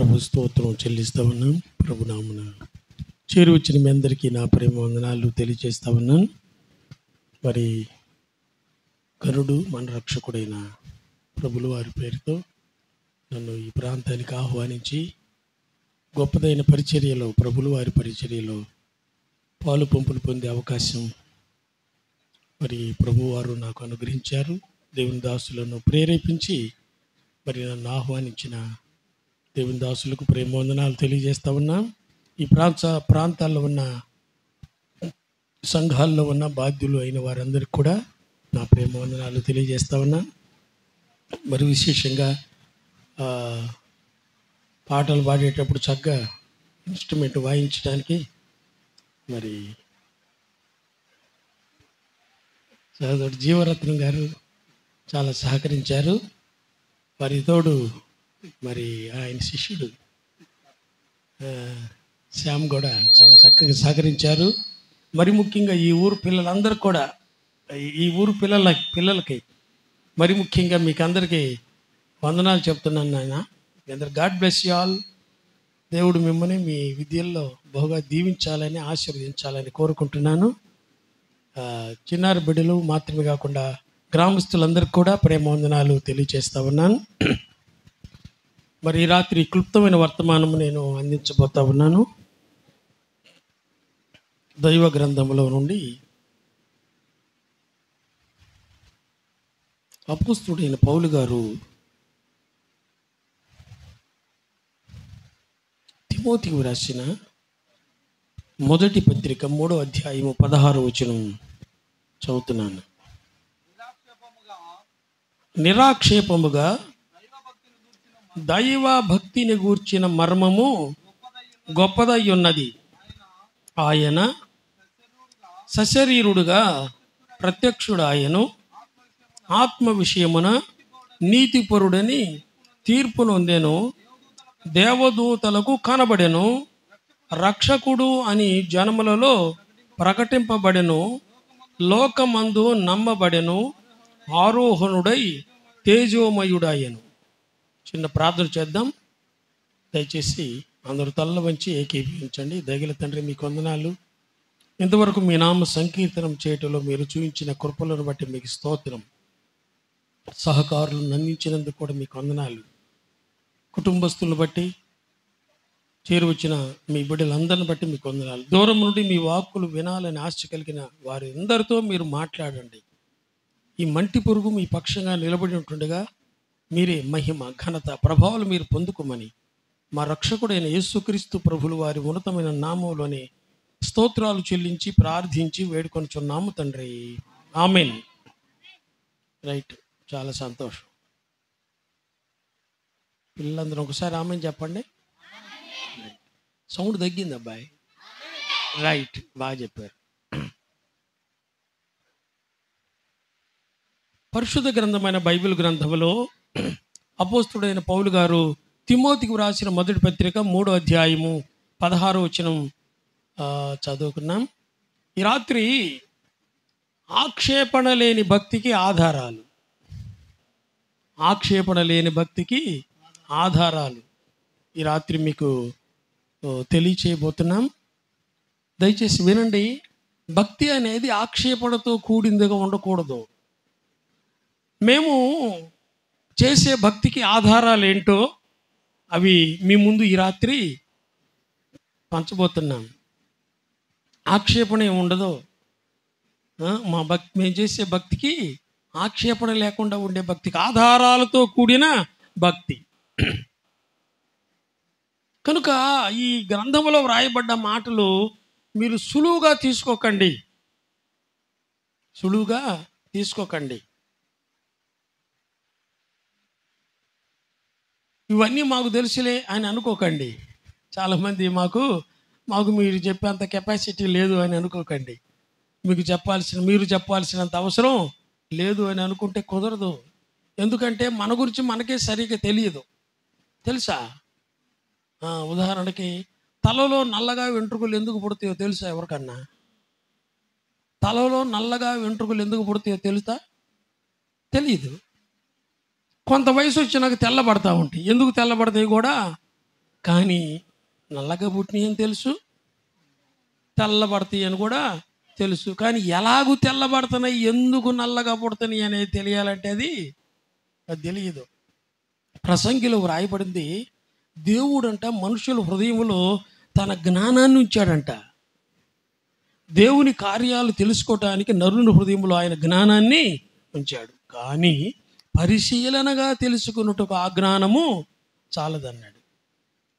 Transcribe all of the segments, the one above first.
ప్రభు స్తోత్రం చెల్లిస్తూ ఉన్నాం. ప్రభు నామమున చేరి వచ్చిన మీ అందరికీ నా ప్రేమ వందనాలు తెలియజేస్తూ ఉన్నాను. మరి కరుడు మన రక్షకుడైన ప్రభులు వారి పేరుతో నన్ను ఈ ప్రాంతానికి ఆహ్వానించి గొప్పదైన పరిచర్యలో, ప్రభులు వారి పరిచర్యలో పాలు పంపులు పొందే అవకాశం మరి ప్రభువారు నాకు అనుగ్రహించారు. దేవుని దాసులను ప్రేరేపించి మరి నన్ను ఆహ్వానించిన దేవుని దాసులకు ప్రేమ వందనాలు తెలియజేస్తూ ఉన్నాం. ఈ ప్రాంతాల్లో ఉన్న సంఘాల్లో ఉన్న బాధ్యులు అయిన వారందరికీ కూడా నా ప్రేమ వందనాలు తెలియజేస్తూ ఉన్నాం. మరి విశేషంగా పాటలు పాడేటప్పుడు చక్కగా ఇన్స్ట్రుమెంట్ వాయించడానికి మరి సోదరుడు జీవరత్నం గారు చాలా సహకరించారు. వారి తోడు మరి ఆయన శిష్యుడు శ్యామ్ కూడా చాలా చక్కగా సహకరించారు. మరి ముఖ్యంగా ఈ ఊరు పిల్లలందరూ కూడా, ఈ ఊరు పిల్లలకి మరి ముఖ్యంగా మీకు అందరికీ వందనాలు చెప్తున్నాను. నాయన అందరు గాడ్ బ్లెస్ యు ఆల్. దేవుడు మిమ్మల్ని మీ విద్యల్లో బహుగా దీవించాలని, ఆశీర్వదించాలని కోరుకుంటున్నాను. చిన్నారి బిడ్డలు మాత్రమే కాకుండా గ్రామస్తులందరికీ కూడా ప్రేమ వందనాలు తెలియజేస్తూ ఉన్నాను. మరి ఈ రాత్రి క్లుప్తమైన వర్తమానము నేను అందించబోతా ఉన్నాను. దైవ గ్రంథములో నుండి అపోస్తలుడైన పౌలు గారు తిమోతికి రాసిన మొదటి పత్రిక 3వ అధ్యాయము 16వ వచనం చదువుతున్నాను. నిరాక్షేపముగా దైవ భక్తిని గూర్చిన మర్మము గొప్పదై ఉన్నది. ఆయన సశరీరుడుగా ప్రత్యక్షుడాయను, ఆత్మ విషయమున నీతిపరుడని తీర్పు నొందెను, దేవదూతలకు కనబడెను, రక్షకుడు అని జనములలో ప్రకటింపబడెను, లోకమందు నమ్మబడెను, ఆరోహణుడై తేజోమయుడాయను. చిన్న ప్రార్థన చేద్దాం. దయచేసి అందరూ తల్ల వంచి ఏకీభవించండి. దయగల తండ్రి, మీకు వందనాలు. ఇంతవరకు మీ నామ సంకీర్తనం చేయటంలో మీరు చూపించిన కృపలను బట్టి మీకు స్తోత్రం. సహకారులను అందించినందుకు కూడా మీకు వందనాలు. కుటుంబస్తులను బట్టి, చేరువచ్చిన మీ బిడ్డలందరిని బట్టి మీకు వందనాలు. దూరం నుండి మీ వాక్కులు వినాలని ఆశ కలిగిన వారి అందరితో మీరు మాట్లాడండి. ఈ మంటి పురుగు మీ పక్షంగా నిలబడి ఉంటుండగా మీరే మహిమ, ఘనత, ప్రభావాలు మీరు పొందుకోమని మా రక్షకుడైన యేసుక్రీస్తు ప్రభులు వారి ఉన్నతమైన నామంలోనే స్తోత్రాలు చెల్లించి ప్రార్థించి వేడుకొనుచున్నాము తండ్రి, ఆమెన్. రైట్, చాలా సంతోషం. పిల్లలందరూ ఒకసారి ఆమెన్ చెప్పండి. సౌండ్ తగ్గింది అబ్బాయి. రైట్, బాగా చెప్పారు. పరిశుద్ధ గ్రంథమైన బైబిల్ గ్రంథంలో అపోస్తలుడైన పౌలు గారు తిమోతికి వ్రాసిన మొదటి పత్రిక 3వ అధ్యాయము 16వ వచనం చదువుకున్నాం. ఈ రాత్రి ఆక్షేపణ లేని భక్తికి ఆధారాలు, ఆక్షేపణ లేని భక్తికి ఆధారాలు ఈ రాత్రి మీకు తెలియచేయబోతున్నాం. దయచేసి వినండి. భక్తి అనేది ఆక్షేపణతో కూడిందిగా ఉండకూడదు. మేము చేసే భక్తికి ఆధారాలు ఏంటో అవి మీ ముందు ఈ రాత్రి పంచబోతున్నాం. ఆక్షేపణ ఏమి ఉండదు. మేము చేసే భక్తికి ఆక్షేపణ లేకుండా ఉండే భక్తికి ఆధారాలతో కూడిన భక్తి. కనుక ఈ గ్రంథంలో వ్రాయబడ్డ మాటలు మీరు సులువుగా తీసుకోకండి, సులువుగా తీసుకోకండి. ఇవన్నీ మాకు తెలుసులే అని అనుకోకండి. చాలామంది మాకు మీరు చెప్పేంత కెపాసిటీ లేదు అని అనుకోకండి. మీరు చెప్పాల్సినంత అవసరం లేదు అని అనుకుంటే కుదరదు. ఎందుకంటే మన గురించి మనకే సరిగ్గా తెలియదు. తెలుసా? ఉదాహరణకి తలలో నల్లగా వెంట్రుకలు ఎందుకు పుడతాయో తెలుసా? ఎవరికన్నా తలలో నల్లగా వెంట్రుకలు ఎందుకు పుడతాయో తెలుసా? తెలియదు. కొంత వయసు వచ్చినాక తెల్లబడతా ఉంటాయి. ఎందుకు తెల్లబడతాయి కూడా కానీ నల్లగా పుట్టినాయి అని తెలుసు, తెల్లబడతాయి అని కూడా తెలుసు. కానీ ఎలాగూ తెల్లబడుతున్నాయి, ఎందుకు నల్లగా పుడుతున్నాయి అనేది తెలియాలంటే అది తెలియదు. ప్రసంగిలో వ్రాయబడింది, దేవుడంట మనుషుల హృదయంలో తన జ్ఞానాన్ని ఉంచాడంట. దేవుని కార్యాలు తెలుసుకోవటానికి నరుని హృదయంలో ఆయన జ్ఞానాన్ని ఉంచాడు. కానీ పరిశీలనగా తెలుసుకున్నట్టుకు ఆ జ్ఞానము చాలదన్నాడు.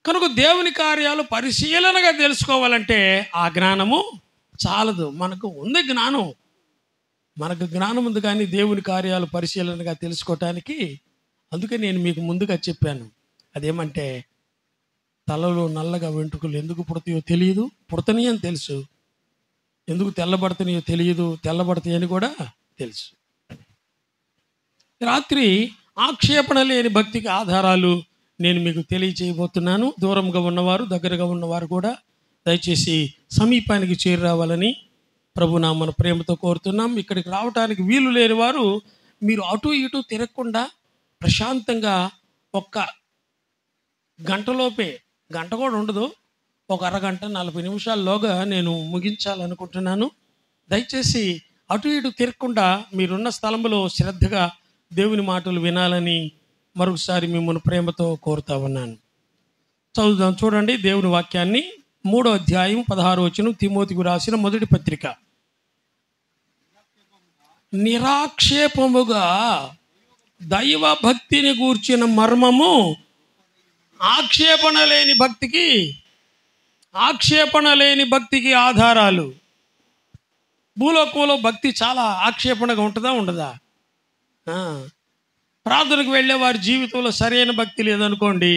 కనుక దేవుని కార్యాలు పరిశీలనగా తెలుసుకోవాలంటే ఆ జ్ఞానము చాలదు. మనకు ఉంది జ్ఞానం, మనకు జ్ఞానం ఉంది, కానీ దేవుని కార్యాలు పరిశీలనగా తెలుసుకోవటానికి. అందుకే నేను మీకు ముందుగా చెప్పాను, అదేమంటే తలలో నల్లగా వెంట్రుకలు ఎందుకు పుడతాయో తెలియదు, పుడతని అని తెలుసు. ఎందుకు తెల్లబడతాయో తెలియదు, తెల్లబడతాయని కూడా తెలుసు. రాత్రి ఆక్షేపణ లేని భక్తికి ఆధారాలు నేను మీకు తెలియచేయబోతున్నాను. దూరంగా ఉన్నవారు, దగ్గరగా ఉన్నవారు కూడా దయచేసి సమీపానికి చేరి రావాలని ప్రభునామన ప్రేమతో కోరుతున్నాం. ఇక్కడికి రావడానికి వీలు లేని వారు మీరు అటు ఇటు తిరగకుండా ప్రశాంతంగా ఒక్క గంటలోపే, గంట కూడా ఉండదు, ఒక అరగంట 40 నిమిషాల్లోగా నేను ముగించాలనుకుంటున్నాను. దయచేసి అటు ఇటు తిరగకుండా మీరున్న స్థలంలో శ్రద్ధగా దేవుని మాటలు వినాలని మరొకసారి మిమ్మల్ని ప్రేమతో కోరుతా ఉన్నాను. చదువుదాం, చూడండి దేవుని వాక్యాన్ని. 3వ అధ్యాయం 16వ వచనం, తిమోతికి రాసిన మొదటి పత్రిక. నిరాక్షేపముగా దైవ భక్తిని గూర్చిన మర్మము ఆక్షేపణ లేని భక్తికి, ఆక్షేపణ లేని భక్తికి ఆధారాలు. భూలోకంలో భక్తి చాలా ఆక్షేపణగా ఉంటుందా ఉండదా? ప్రార్థనకు వెళ్ళే వారి జీవితంలో సరైన భక్తి లేదనుకోండి,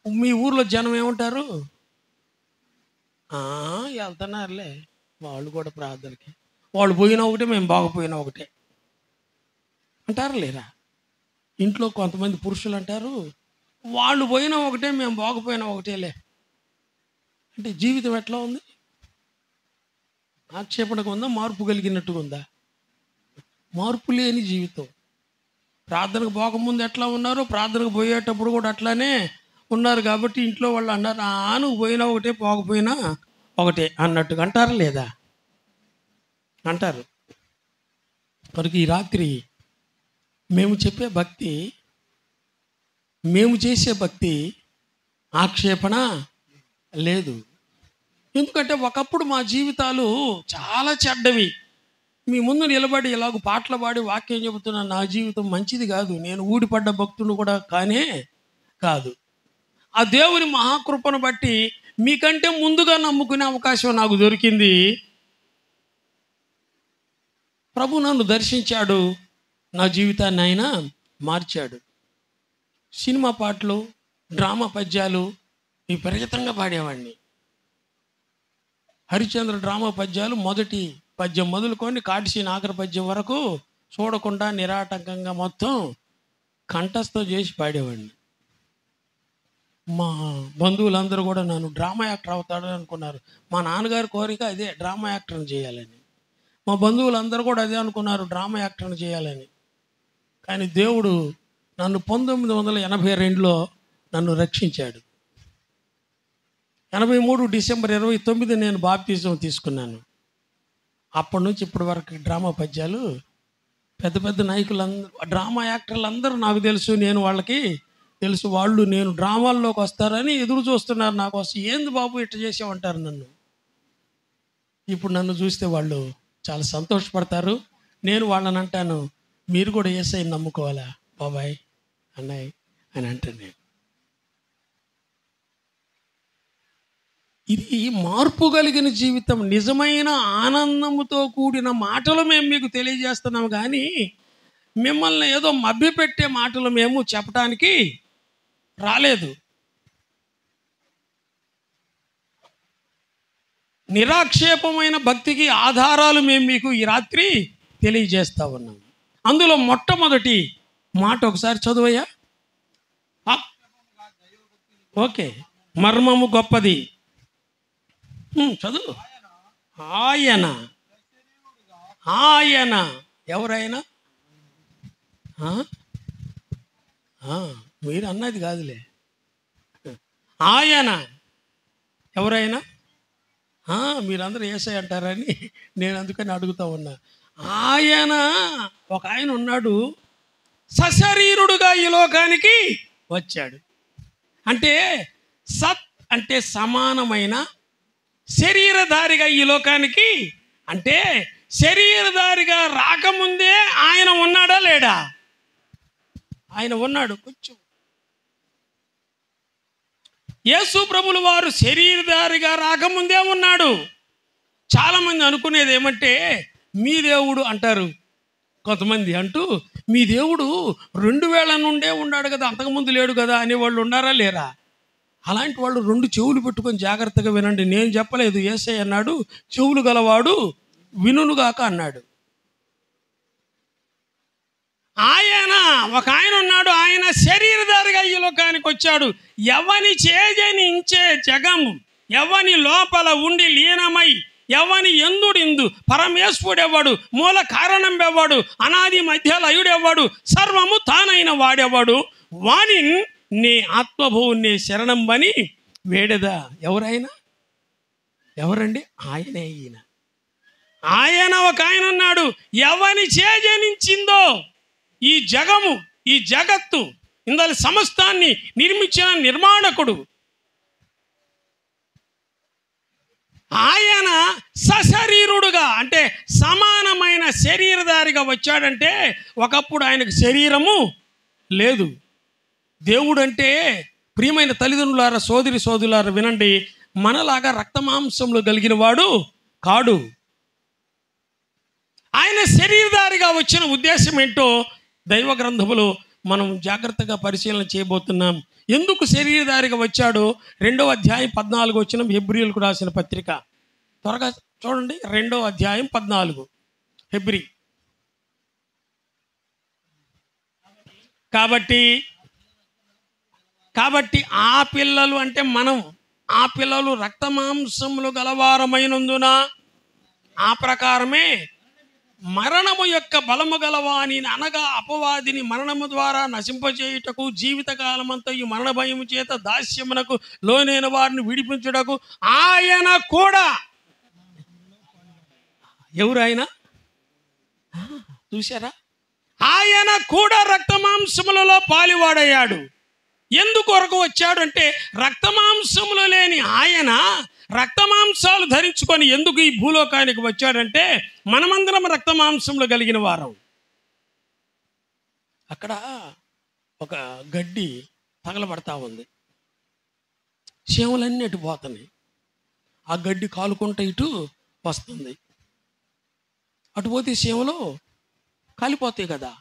మీ ఊర్లో జనం ఏమంటారు? వెళ్తున్నారులే వాళ్ళు కూడా ప్రార్థనకి, వాళ్ళు పోయినా ఒకటే, మేము బాగపోయినా ఒకటే అంటారు లేరా? ఇంట్లో కొంతమంది పురుషులు అంటారు, వాళ్ళు పోయినా ఒకటే, మేము బాగపోయినా ఒకటేలే. అంటే జీవితం ఎట్లా ఉంది? ఆక్షేపణగా ఉందా, మార్పు కలిగినట్టుగా ఉందా? మార్పు లేని జీవితం. ప్రార్థనకు పోకముందు ఎట్లా ఉన్నారో ప్రార్థనకు పోయేటప్పుడు కూడా అట్లానే ఉన్నారు. కాబట్టి ఇంట్లో వాళ్ళు అన్నారు, నువ్వు పోయినా ఒకటే, పోకపోయినా ఒకటే అన్నట్టుగా అంటారా లేదా? అంటారు. కనుక ఈ రాత్రి మేము చెప్పే భక్తి, మేము చేసే భక్తి ఆక్షేపణ లేదు. ఎందుకంటే ఒకప్పుడు మా జీవితాలు చాలా చెడ్డవి. మీ ముందు నిలబడి ఇలాగ పాటలు పాడి వాక్యం చెబుతున్నా, నా జీవితం మంచిది కాదు, నేను ఊడిపడ్డ భక్తుడు కూడా కానే కాదు. ఆ దేవుని మహాకృపను బట్టి మీకంటే ముందుగా నమ్ముకునే అవకాశం నాకు దొరికింది. ప్రభు నన్ను దర్శించాడు, నా జీవితాన్ని ఆయన మార్చాడు. సినిమా పాటలు, డ్రామా పద్యాలు విపరీతంగా పాడేవాడిని. హరిశ్చంద్ర డ్రామా పద్యాలు మొదటి పద్యం మొదలుకొని కాటిసీన ఆఖరి పద్యం వరకు చూడకుండా నిరాటంకంగా మొత్తం కంఠస్థం చేసి పాడేవాడిని. మా బంధువులందరూ కూడా నన్ను డ్రామా యాక్టర్ అవుతాడని అనుకున్నారు. మా నాన్నగారి కోరిక అదే, డ్రామా యాక్టర్ని చేయాలని. మా బంధువులందరూ కూడా అదే అనుకున్నారు, డ్రామా యాక్టర్ని చేయాలని. కానీ దేవుడు నన్ను 1982లో నన్ను రక్షించాడు. 83 డిసెంబర్ 29 నేను బాప్తిజం తీసుకున్నాను. అప్పటి నుంచి ఇప్పటి వరకు డ్రామా పద్యాలు పెద్ద పెద్ద నాయకులందరూ, డ్రామా యాక్టర్లు అందరూ నాకు తెలుసు, నేను వాళ్ళకి తెలుసు. వాళ్ళు నేను డ్రామాల్లోకి వస్తారని ఎదురు చూస్తున్నారు నా కోసం. ఏంది బాబు ఇట్లా చేసామంటారు నన్ను. ఇప్పుడు నన్ను చూస్తే వాళ్ళు చాలా సంతోషపడతారు. నేను వాళ్ళని అంటాను, మీరు కూడా యేసయ్యని నమ్ముకోవాలా బాబాయ్, అన్నయ్య అని అంటాను నేను. ఇది మార్పు కలిగిన జీవితం. నిజమైన ఆనందముతో కూడిన మాటలు మేము మీకు తెలియజేస్తున్నాము, కానీ మిమ్మల్ని ఏదో మభ్యపెట్టే మాటలు మేము చెప్పడానికి రాలేదు. నిరాక్షేపమైన భక్తికి ఆధారాలు మేము మీకు ఈ రాత్రి తెలియజేస్తా ఉన్నాం. అందులో మొట్టమొదటి మాట ఒకసారి చదువయ్యా. ఓకే, మర్మము గొప్పది. చదువు. ఆయన, ఆయన ఎవరైనా మీరు అన్నది కాదులే. ఆయన ఎవరైనా మీరందరూ యేసయ్య అంటారని నేను అందుకని అడుగుతా ఉన్నా. ఆయన ఒక ఆయన ఉన్నాడు, సశరీరుడుగా ఈ లోకానికి వచ్చాడు. అంటే సత్ అంటే సమానమైన, శరీరధారిగా ఈ లోకానికి, అంటే శరీరధారిగా రాకముందే ఆయన ఉన్నాడా లేడా? ఆయన ఉన్నాడు. కొంచెం యేసు ప్రభులు వారు శరీరధారిగా రాకముందే ఉన్నాడు. చాలామంది అనుకునేది ఏమంటే, మీ దేవుడు అంటారు కొంతమంది, అంటూ మీ దేవుడు 2000 నుండే ఉన్నాడు కదా, అంతకుముందు లేడు కదా అనేవాళ్ళు ఉన్నారా లేరా? అలాంటి వాళ్ళు 2 చెవులు పెట్టుకొని జాగ్రత్తగా వినండి. నేను చెప్పలేదు, యేసయ్య అన్నాడు చెవులు గలవాడు వినుగాక అన్నాడు. ఆయన ఒక ఆయన ఉన్నాడు, ఆయన శరీరధారిగా ఈ లోకానికి వచ్చాడు. ఎవని చేజనించే జగము, ఎవని లోపల ఉండి లీనమై, ఎవని ఎందుడిందు పరమేశ్వరుడెవ్వడు, మూల కారణం ఎవ్వడు, అనాది మధ్యలయుడెవ్వడు, సర్వము తానైన వాడెవ్వడు, వాని నీ ఆత్మభూని శరణం అని వేడదా. ఎవరైనా ఎవరండి? ఆయనే. ఆయన ఒక ఆయన ఉన్నాడు, ఎవని చేజనించిందో ఈ జగము, ఈ జగత్తు, ఇందులో సమస్తాన్ని నిర్మించిన నిర్మాణకుడు ఆయన సశరీరుడుగా, అంటే సమానమైన శరీరధారిగా వచ్చాడంటే ఒకప్పుడు ఆయనకు శరీరము లేదు. దేవుడు అంటే, ప్రియమైన తల్లిదండ్రులారా, సోదరి సోదరులారా వినండి, మనలాగా రక్తమాంసంలో కలిగిన వాడు కాడు. ఆయన శరీరధారిగా వచ్చిన ఉద్దేశం ఏంటో దైవ గ్రంథములో మనం జాగ్రత్తగా పరిశీలన చేయబోతున్నాం. ఎందుకు శరీరధారిగా వచ్చాడో 2వ అధ్యాయం 14 వచ్చిన హెబ్రీయులకు రాసిన పత్రిక త్వరగా చూడండి. 2వ అధ్యాయం 14 హెబ్రీ. కాబట్టి ఆ పిల్లలు అంటే మనం, ఆ పిల్లలు రక్తమాంసములు గలవారమైనందున ఆ ప్రకారమే మరణము యొక్క బలము గలవాని, అనగా అపవాదిని మరణము ద్వారా నశింపచేయుటకు, జీవితకాలమంతా ఈ మరణ భయము చేత దాస్యమునకు లోనైన వారిని విడిపించుటకు ఆయన కూడా. ఎవరు ఆయన? చూసారా? ఆయన కూడా రక్తమాంసములలో పాలివాడయ్యాడు. ఎందుకొరకు వచ్చాడు అంటే, రక్తమాంసములు లేని ఆయన రక్తమాంసాలు ధరించుకొని ఎందుకు ఈ భూలోకానికి వచ్చాడంటే, మనమందరం రక్తమాంసములు కలిగిన వారం. అక్కడ ఒక గడ్డి తగలబడతా ఉంది, చీమలన్నీ అటు పోతున్నాయి. ఆ గడ్డి కాలుకుంటూ ఇటు వస్తుంది. అటు పోతే చీమలు కాలిపోతాయి కదా.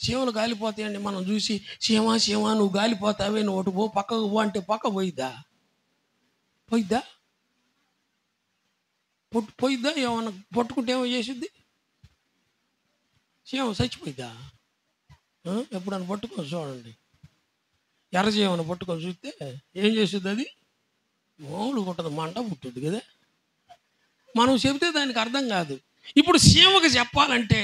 చీమలు కాలిపోతాయండి. మనం చూసి చీమ నువ్వు గాలిపోతావే, నువ్వు ఒకటి పో, పక్కకు పో అంటే పక్క పోయిద్దా? పోయిద్దా? ఏమన్నా పట్టుకుంటే ఏమో చేసిద్ది? చీమ చచ్చిపోయిద్దా? ఎప్పుడన్నా పట్టుకొని చూడండి. ఎర్రచీమను పట్టుకొని చూస్తే ఏం చేస్తుంది? అది మామూలుగా ఉంటుంది, మంట పుట్టుద్ది కదా. మనం చెబితే దానికి అర్థం కాదు. ఇప్పుడు చీమకు చెప్పాలంటే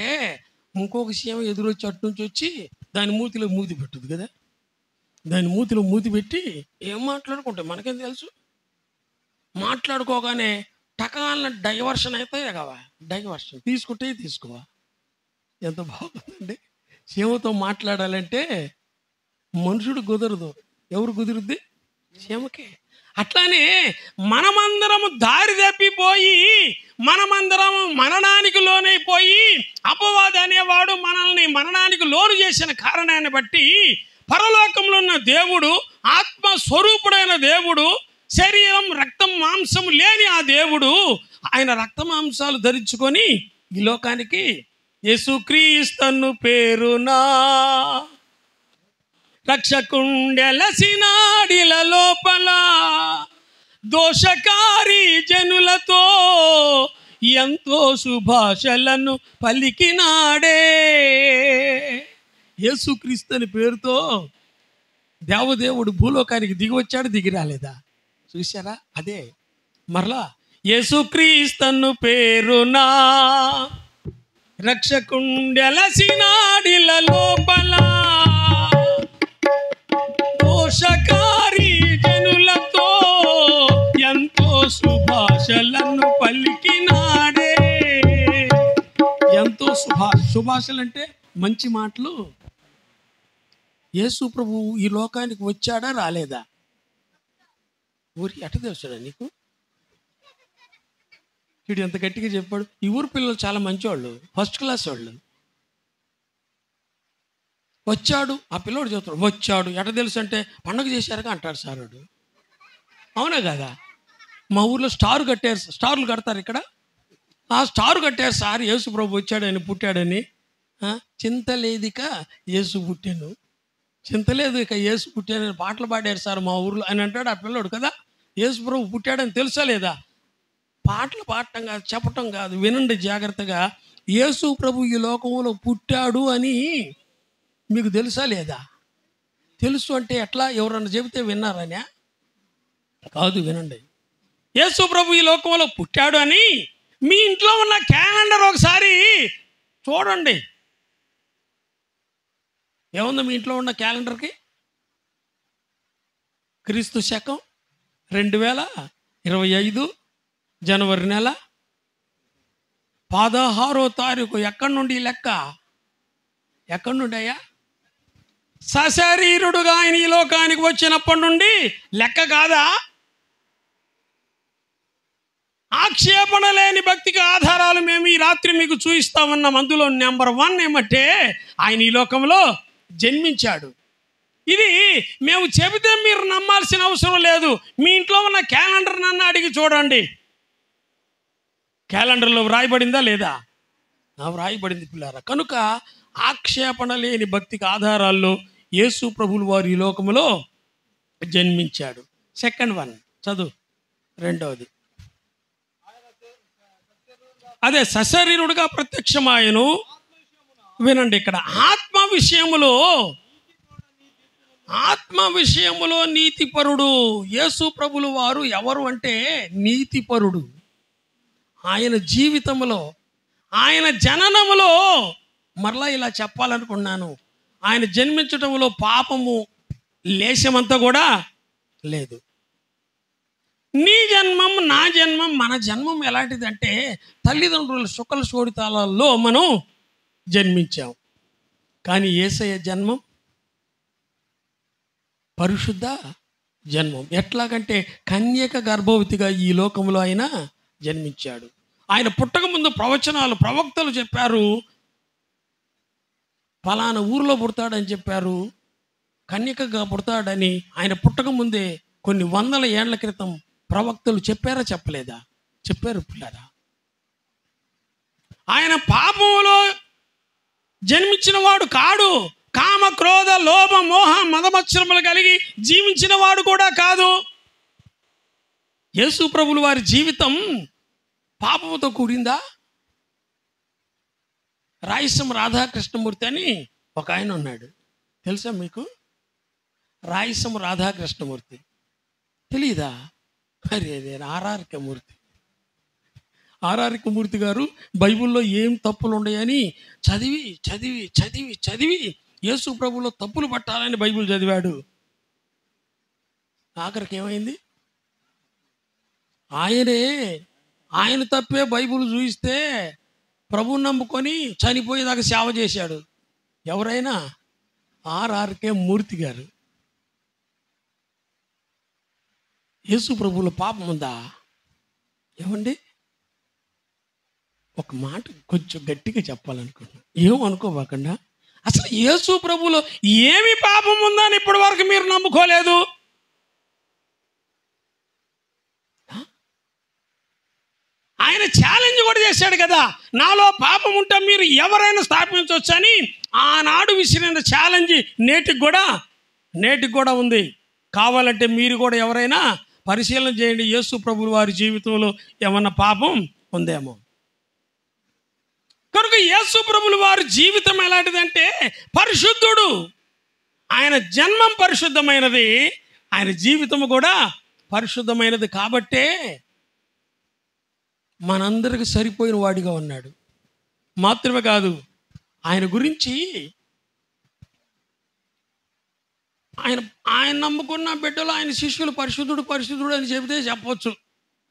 ఇంకొక చీమ ఎదురొచ్చి అటు నుంచి వచ్చి దాని మూతిలో మూతి పెట్టుద్ది కదా. దాని మూతిలో మూతి పెట్టి ఏం మాట్లాడుకుంటే మనకేం తెలుసు? మాట్లాడుకోగానే టకాలన డైవర్షన్ అయితే కదా. డైవర్షన్ తీసుకుంటే తీసుకోవా. ఎంత బాగుందండి. చీమతో మాట్లాడాలంటే మనుషుడు కుదరదు. ఎవరు కుదురుద్ది? చీమకే. అట్లానే మనమందరము దారి తప్పిపోయి, మనమందరము మరణానికి లోనైపోయి, అపవాది అనేవాడు మనల్ని మరణానికి లోను చేసిన కారణాన్ని బట్టి పరలోకంలో ఉన్న దేవుడు, ఆత్మస్వరూపుడైన దేవుడు, శరీరం రక్తం మాంసం లేని ఆ దేవుడు ఆయన రక్త మాంసాలు ధరించుకొని ఈ లోకానికి యేసుక్రీస్తు పేరునా రక్షకుండెలసినాడిల లోపల దోషకారి జనులతో ఎంతో సుభాషలను పలికినాడే. యేసుక్రీస్తు అని పేరుతో దేవదేవుడు భూలోకానికి దిగి వచ్చాడు, దిగి రాలేదా? చూసారా? అదే మరలా యేసుక్రీస్తు పేరునా రక్షకుండెలసినాడిల లోపల దోషకారి జనులతో శుభాషలు అంటే మంచి మాటలు. యేసు ప్రభు ఈ లోకానికి వచ్చాడా రాలేదా? ఊరికి ఎట్ట తెలుసాడా నీకు? వీడు ఎంత గట్టిగా చెప్పాడు. ఈ ఊరు పిల్లలు చాలా మంచివాళ్ళు, ఫస్ట్ క్లాస్ వాళ్ళు. వచ్చాడు, ఆ పిల్లోడు చెప్తాడు వచ్చాడు. ఎట తెలుసు అంటే పండగ చేశారుగా అంటాడు సార్ వాడు. అవునా కదా? మా ఊర్లో స్టార్ కట్టారు, స్టార్లు కడతారు ఇక్కడ. ఆ స్టార్ కట్టారు సార్, యేసు ప్రభు వచ్చాడని పుట్టాడని. చింత లేదిక యేసు పుట్టాను, చింత లేదు ఇక యేసు పుట్టాడని పాటలు పాడారు సార్ మా ఊర్లో అని అంటాడు ఆ పిల్లోడు కదా. యేసు ప్రభు పుట్టాడని తెలుసా లేదా? పాటలు పాడటం కాదు, చెప్పటం కాదు, వినండి జాగ్రత్తగా. యేసు ప్రభు ఈ లోకంలో పుట్టాడు అని మీకు తెలుసా లేదా? తెలుసు అంటే ఎట్లా? ఎవరన్నా చెబితే విన్నారనే కాదు, వినండి. యేసు ప్రభు ఈ లోకంలో పుట్టాడు అని మీ ఇంట్లో ఉన్న క్యాలెండర్ ఒకసారి చూడండి. ఏముంది మీ ఇంట్లో ఉన్న క్యాలెండర్కి? క్రీస్తు శకం 2025 జనవరి నెల 16వ తారీఖు. ఎక్కడి నుండి లెక్క? ఎక్కడి నుండి అయ్యా? సశరీరుడుగా ఆయన ఈ లోకానికి వచ్చినప్పటి నుండి లెక్క కాదా? ఆక్షేపణ లేని భక్తికి ఆధారాలు మేము ఈ రాత్రి మీకు చూపిస్తామన్నాం. అందులో నెంబర్ 1 ఏమంటే ఆయన ఈ లోకంలో జన్మించాడు. ఇది మేము చెబితే మీరు నమ్మాల్సిన అవసరం లేదు. మీ ఇంట్లో ఉన్న క్యాలెండర్ నన్ను అడిగి చూడండి. క్యాలెండర్లో వ్రాయబడిందా లేదా? వ్రాయబడింది పిల్లారా. కనుక ఆక్షేపణ లేని భక్తికి ఆధారాల్లో యేసు ప్రభువులు వారు ఈ లోకంలో జన్మించాడు. సెకండ్ 1 చదువు, రెండవది. అదే సశరీరుడుగా ప్రత్యక్షమాయను. వినండి ఇక్కడ, ఆత్మ విషయములో నీతిపరుడు. యేసు ప్రభులు వారు ఎవరు అంటే నీతిపరుడు. ఆయన జీవితంలో, ఆయన జననములో, మరలా ఇలా చెప్పాలనుకున్నాను, ఆయన జన్మించటంలో పాపము లేశమంతా కూడా లేదు. నీ జన్మం, నా జన్మం, మన జన్మం ఎలాంటిదంటే తల్లిదండ్రుల శుక్ల శోడితాలలో మనం జన్మించాం. కానీ యేసయ్య జన్మం పరిశుద్ధ జన్మం. ఎట్లాగంటే కన్యక గర్భవతిగా ఈ లోకంలో ఆయన జన్మించాడు. ఆయన పుట్టక ముందు ప్రవక్తలు చెప్పారు, ఫలానా ఊరిలో పుడతాడని చెప్పారు, కన్యకగా పుడతాడని. ఆయన పుట్టక ముందే కొన్ని వందల ఏళ్ల క్రితం ప్రవక్తలు చెప్పారా చెప్పలేదా? చెప్పారు పిల్లరా. ఆయన పాపములో జన్మించిన వాడు కాడు. కామ క్రోధ లోభ మోహ మదమత్సరములు కలిగి జీవించిన వాడు కూడా కాదు. యేసు ప్రభులు వారి జీవితం పాపముతో కూడిందా? రాయసం రాధాకృష్ణమూర్తి అని ఒక ఆయన ఉన్నాడు, తెలుసా మీకు? రాయసం రాధాకృష్ణమూర్తి తెలీదా? అరే ఆర్ఆర్కే మూర్తి. ఆర్ఆర్కే మూర్తి గారు బైబిల్లో ఏం తప్పులు ఉన్నాయని చదివి చదివి చదివి చదివి యేసు ప్రభులో తప్పులు పట్టాలని బైబిల్ చదివాడు. ఆఖరికి ఏమైంది? ఆయన తప్పే బైబిల్ చూయిస్తే ప్రభువుని నమ్ముకొని చనిపోయేదాకా సేవ చేశాడు. ఎవరైనా? ఆర్ఆర్కే మూర్తి గారు. యేసు ప్రభువులో పాపం ఉందా? ఏమండి, ఒక మాట కొంచెం గట్టిగా చెప్పాలనుకుంటున్నా, ఏమనుకోవాకుండా. అసలు యేసు ప్రభువులో ఏమి పాపం ఉందని ఇప్పటి వరకు మీరు నమ్ముకోలేదు. ఆయన ఛాలెంజ్ కూడా చేశాడు కదా, నాలో పాపం ఉంటే మీరు ఎవరైనా స్థాపించవచ్చు అని. ఆనాడు విసిరిన ఛాలెంజ్ నేటికి కూడా ఉంది. కావాలంటే మీరు కూడా ఎవరైనా పరిశీలన చేయండి, యేసు ప్రభువు వారి జీవితంలో ఏమన్నా పాపం ఉందేమో. కనుక యేసు ప్రభువు వారి జీవితం ఎలాంటిదంటే పరిశుద్ధుడు. ఆయన జన్మం పరిశుద్ధమైనది, ఆయన జీవితం కూడా పరిశుద్ధమైనది. కాబట్టే మనందరికి సరిపోయిన వాడిగా ఉన్నాడు. మాత్రమే కాదు, ఆయన గురించి ఆయన నమ్ముకున్న బిడ్డలు, ఆయన శిష్యులు పరిశుద్ధుడు అని చెబితే చెప్పవచ్చు,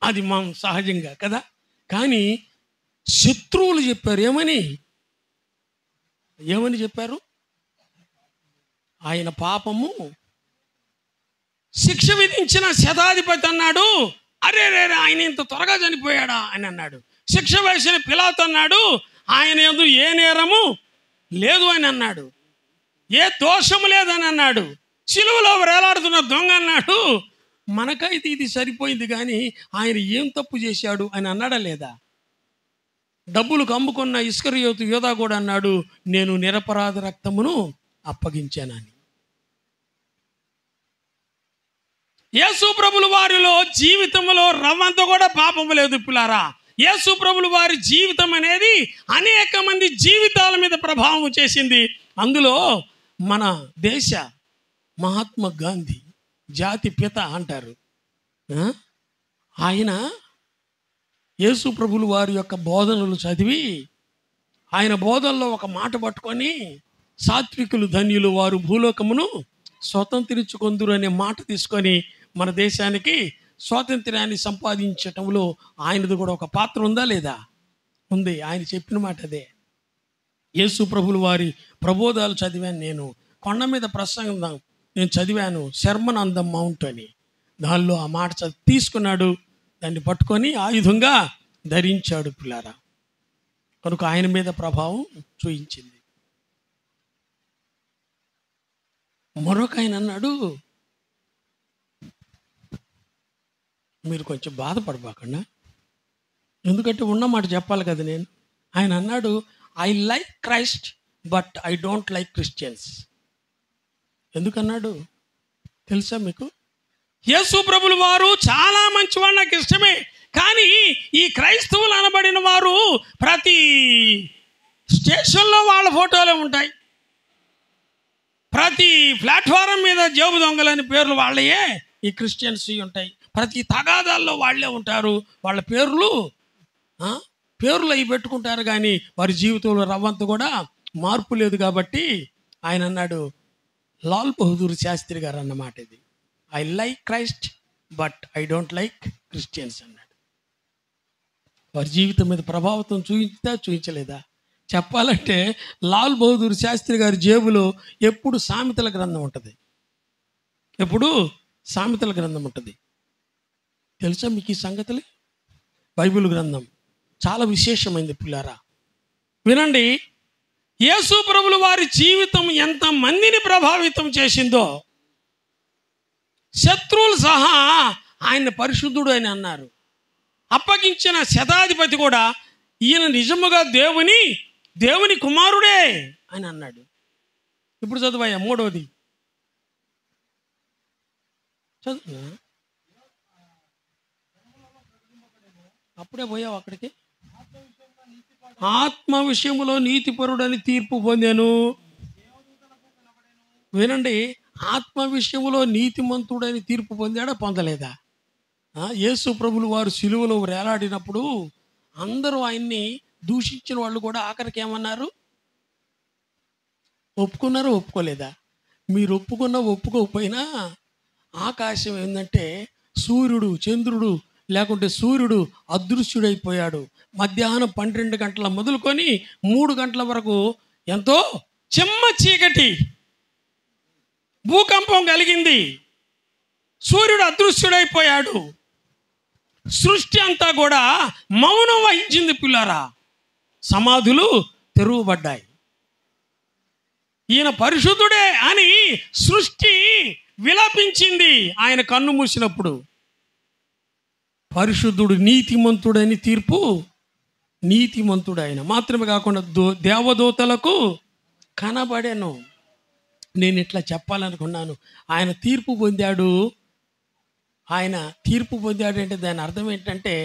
అది మనం సహజంగా కదా. కానీ శత్రువులు చెప్పారు ఏమని? ఏమని చెప్పారు? ఆయన పాపము శిక్ష విధించిన శతాధిపతి అన్నాడు, అరే రే ఆయన ఇంత త్వరగా చనిపోయాడా అని అన్నాడు. శిక్ష వేసిన పిలాతు అన్నాడు, ఆయన యందు ఏ నేరము లేదు అని అన్నాడు, ఏ దోషము లేదని అన్నాడు. సిలువలో వేలాడుతున్న దొంగ అన్నాడు, మనకైతే ఇది సరిపోయింది, కానీ ఆయన ఏం తప్పు చేశాడు అని అన్నాడా లేదా? డబ్బులు కమ్ముకున్న ఇస్కరియోతు యోధా కూడా అన్నాడు, నేను నిరపరాధ రక్తమును అప్పగించానని. యేసు ప్రభుల వారిలో జీవితంలో రవ్వంత కూడా పాపము లేదు పిల్లారా. యేసు ప్రభుల వారి జీవితం అనేది అనేక మంది జీవితాల మీద ప్రభావం చేసింది. అందులో మన దేశ మహాత్మా గాంధీ, జాతి పిత అంటారు. ఆయన యేసు ప్రభుల వారి యొక్క బోధనలు చదివి, ఆయన బోధనలో ఒక మాట పట్టుకొని, సాత్వికులు ధన్యులు వారు భూలోకమును స్వతంత్రించుకొందురు అనే మాట తీసుకొని మన దేశానికి స్వాతంత్ర్యాన్ని సంపాదించటంలో ఆయనది కూడా ఒక పాత్ర ఉందా లేదా? ఉంది. ఆయన చెప్పిన మాట అదే. యేసు ప్రభుల వారి ప్రబోధాలు చదివాను నేను, కొండ మీద ప్రసంగం నేను చదివాను, శర్మన్ ఆన్ ద మౌంట్ అని. దానిలో ఆ మాట తీసుకున్నాడు, దాన్ని పట్టుకొని ఆయుధంగా ధరించాడు పిల్లారా. కనుక ఆయన మీద ప్రభావం చూయించింది. మరొక ఆయన అన్నాడు, మీరు కొంచెం బాధపడబాకండి, ఎందుకంటే ఉన్నమాట చెప్పాలి కదా నేను. ఆయన అన్నాడు, I like Christ but I don't like Christians. ఎందుకన్నాడు తెలుసా మీకు? యేసు ప్రభుల వారు చాలా మంచివాడు, నాకు ఇష్టమే, కానీ ఈ క్రైస్తవులు అనబడిన వారు ప్రతి స్టేషన్లో వాళ్ళ ఫోటోలే ఉంటాయి, ప్రతి ప్లాట్ఫారం మీద జేబు దొంగలని పేర్లు వాళ్ళయే ఈ క్రిస్టియన్స్ ఉంటాయి, ప్రతి తగాదాల్లో వాళ్ళే ఉంటారు, వాళ్ళ పేర్లు అవి పెట్టుకుంటారు, కానీ వారి జీవితంలో రవ్వంత కూడా మార్పు లేదు. కాబట్టి ఆయన అన్నాడు, లాల్ బహదూర్ శాస్త్రి గారు అన్నమాట ఇది, I like Christ but I don't like Christians అన్నాడు. వారి జీవితం మీద ప్రభావితం చూపించలేదా? చెప్పాలంటే లాల్ బహదూర్ శాస్త్రి గారి జేబులో ఎప్పుడు సామెతల గ్రంథం ఉంటుంది, ఎప్పుడు సామెతల గ్రంథం ఉంటుంది. తెలుసా మీకు ఈ సంగతులు? బైబిల్ గ్రంథం చాలా విశేషమైంది పిల్లారా. వినండి, యేసు ప్రభుల వారి జీవితం ఎంత మందిని ప్రభావితం చేసిందో, శత్రువులు సహా ఆయన పరిశుద్ధుడు అని అన్నారు. అప్పగించిన శతాధిపతి కూడా ఈయన నిజముగా దేవుని కుమారుడే అని అన్నాడు. ఇప్పుడు చదువయ్యా 3వది చదువు. అప్పుడే పోయావు అక్కడికి. ఆత్మ విషయములో నీతిపరుడని తీర్పు పొందాను. వినండి, ఆత్మ విషయములో నీతిమంతుడని తీర్పు పొందాడా పొందలేదా? యేసు ప్రభులు వారు సిలువలో వేలాడినప్పుడు అందరూ ఆయన్ని దూషించిన వాళ్ళు కూడా ఆఖరికి ఏమన్నారు? ఒప్పుకున్నారో ఒప్పుకోలేదా? మీరు ఒప్పుకోకపోయినా ఆకాశం ఏంటంటే సూర్యుడు, చంద్రుడు, లేకుంటే సూర్యుడు అదృశ్యుడైపోయాడు. మధ్యాహ్నం 12 గంటల మొదలుకొని 3 గంటల వరకు ఎంతో చెమ్మ చీకటి, భూకంపం కలిగింది, సూర్యుడు అదృశ్యుడైపోయాడు, సృష్టి అంతా కూడా మౌనం వహించింది పిల్లారా. సమాధులు తెరువబడ్డాయి. ఈయన పరిశుద్ధుడే అని సృష్టి విలపించింది ఆయన కన్ను మూసినప్పుడు. పరిశుద్ధుడు, నీతిమంతుడని తీర్పు, నీతిమంతుడు ఆయన మాత్రమే కాకుండా దేవదూతలకు కనబడెను. నేను ఇట్లా చెప్పాలనుకున్నాను, ఆయన తీర్పు పొందాడు. ఆయన తీర్పు పొందాడు అంటే దాని అర్థం ఏంటంటే,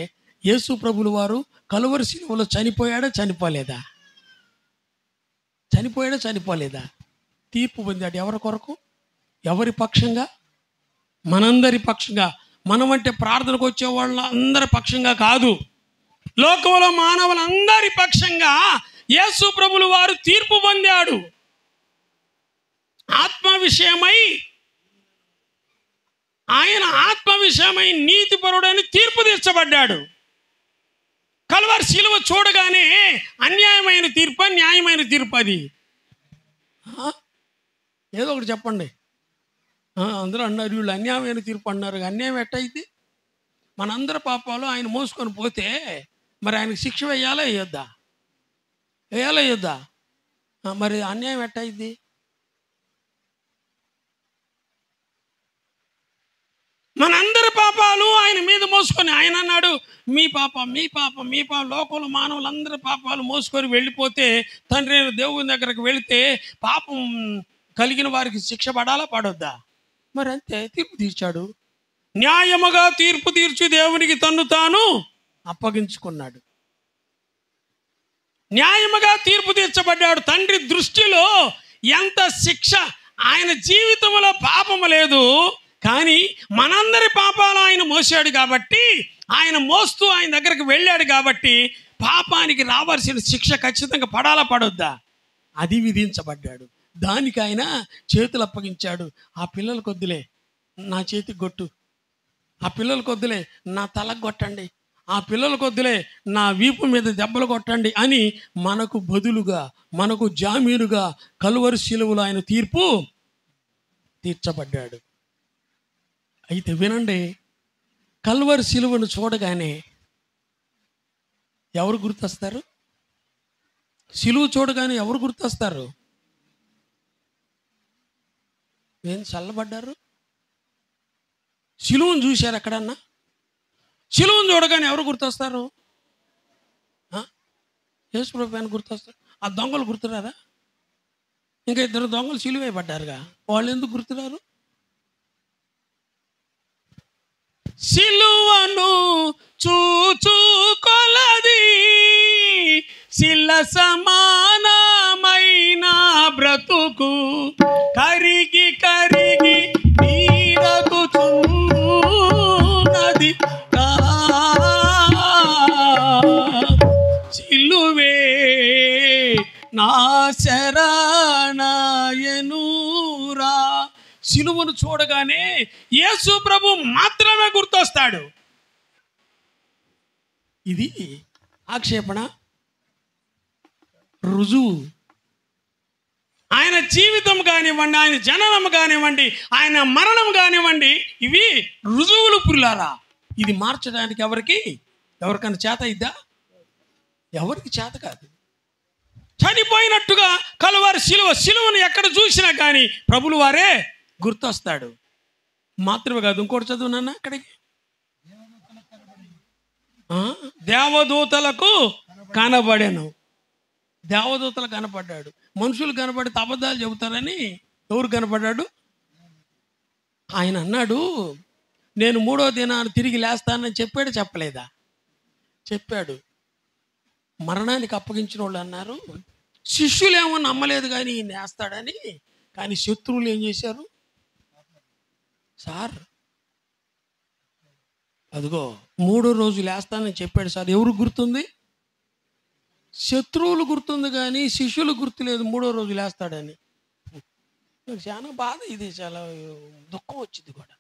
యేసు ప్రభుల వారు కలువరి శిలువలో చనిపోయాడా చనిపోలేదా? చనిపోలేదా? తీర్పు పొందాడు. ఎవరి కొరకు? ఎవరి పక్షంగా? మనందరి పక్షంగా. మనం అంటే ప్రార్థనకు వచ్చే వాళ్ళ అందరి పక్షంగా కాదు, లోకంలో మానవులందరి పక్షంగా యేసు ప్రభుల వారు తీర్పు పొందాడు. ఆత్మ విషయమై నీతిపరుడని తీర్పు తీర్చబడ్డాడు. కలువరి శిలువ చూడగానే అన్యాయమైన తీర్పు, న్యాయమైన తీర్పు అది. ఆ? ఏదో ఒకటి చెప్పండి. అందరూ అన్నారు వీళ్ళు అన్యాయమైన తీర్పు అన్నారు. అన్యాయం ఎట్టయిద్ది? మనందరి పాపాలు ఆయన మోసుకొని పోతే మరి ఆయనకు శిక్ష వేయాలా వేయొద్దా? వేయాలా వేయొద్దా? మరి అన్యాయం ఎట్టయిద్ది? మనందరి పాపాలు ఆయన మీద మోసుకొని ఆయన అన్నాడు మీ పాపం లోకంలో మానవులందరి పాపాలు మోసుకొని వెళ్ళిపోతే తండ్రి దేవుని దగ్గరకు వెళితే పాపం కలిగిన వారికి శిక్ష పడాలా పడొద్దా? మరి అంతే, తీర్పు తీర్చాడు. న్యాయముగా తీర్పు తీర్చి దేవునికి తన్ను తాను అప్పగించుకున్నాడు. న్యాయముగా తీర్పు తీర్చబడ్డాడు. తండ్రి దృష్టిలో ఎంత శిక్ష, ఆయన జీవితంలో పాపము లేదు, కానీ మనందరి పాపాలు ఆయన మోసాడు కాబట్టి, ఆయన మోస్తూ ఆయన దగ్గరికి వెళ్ళాడు కాబట్టి పాపానికి రావాల్సిన శిక్ష ఖచ్చితంగా పడాలా పడొద్దా? అది విధించబడ్డాడు. దానికి ఆయన చేతులు అప్పగించాడు. ఆ పిల్లలకు వద్దులే నా చేతికి కొట్టు, ఆ పిల్లలకు వద్దులే నా తలకు కొట్టండి, ఆ పిల్లలకు వద్దులే నా వీపు మీద దెబ్బలు కొట్టండి అని మనకు బదులుగా, మనకు జామీనుగా కలువరి శిలువలో ఆయన తీర్పు తీర్చబడ్డాడు. అయితే వినండి, కలువరి శిలువను చూడగానే ఎవరు గుర్తొస్తారు? శిలువ చూడగానే ఎవరు గుర్తొస్తారు? ఏం చల్లబడ్డారు? శిలువను చూశారు ఎక్కడన్నా? శిలువను చూడగానే ఎవరు గుర్తొస్తారు? యేసు ప్రభువు అని గుర్తొస్తారు. ఆ దొంగలు గుర్తురారా? ఇంకా ఇద్దరు దొంగలు శిలువే పడ్డారుగా, వాళ్ళు ఎందుకు గుర్తురారు? సిలువను చూచు కొలది శిల సమానమైన బ్రతుకు కరిగి కరిగి నీరగుచున్నది సిలువే నా శరణాయనురా. సిలువను చూడగానే యేసు ప్రభు మాత్రమే గుర్తొస్తాడు. ఇది ఆక్షేపణ, రుజువు. ఆయన జీవితం కానివ్వండి, ఆయన జననం కానివ్వండి, ఆయన మరణం కానివ్వండి, ఇవి రుజువులు పుల్లారా. ఇది మార్చడానికి ఎవరికైనా చేత ఇద్దా? ఎవరికి చేత కాదు. చనిపోయినట్టుగా కలువరి శిలువను ఎక్కడ చూసినా కానీ ప్రభులు వారే గుర్తొస్తాడు. మాత్రమే కాదు, ఇంకోటి చదువునన్నా అక్కడికి, దేవదూతలకు కనబడెను. దేవదూతలు కనపడ్డాడు. మనుషులు కనపడితే అబద్ధాలు చెబుతారని ఎవరు కనపడ్డాడు? ఆయన అన్నాడు నేను 3వ దినాన్ని తిరిగి లేస్తానని చెప్పాడు, చెప్పలేదా? చెప్పాడు. మరణానికి అప్పగించిన వాళ్ళు అన్నారు శిష్యులు ఏమో నమ్మలేదు కానీ ఈయన వేస్తాడని. కానీ శత్రువులు ఏం చేశారు? సార్ అదిగో 3వ రోజు లేస్తానని చెప్పాడు సార్. ఎవరు గుర్తుంది? శత్రువులు గుర్తుంది కానీ శిష్యులు గుర్తులేదు 3వ రోజు లేస్తాడని. చాలా బాధ, ఇది చాలా దుఃఖం వచ్చింది కూడా.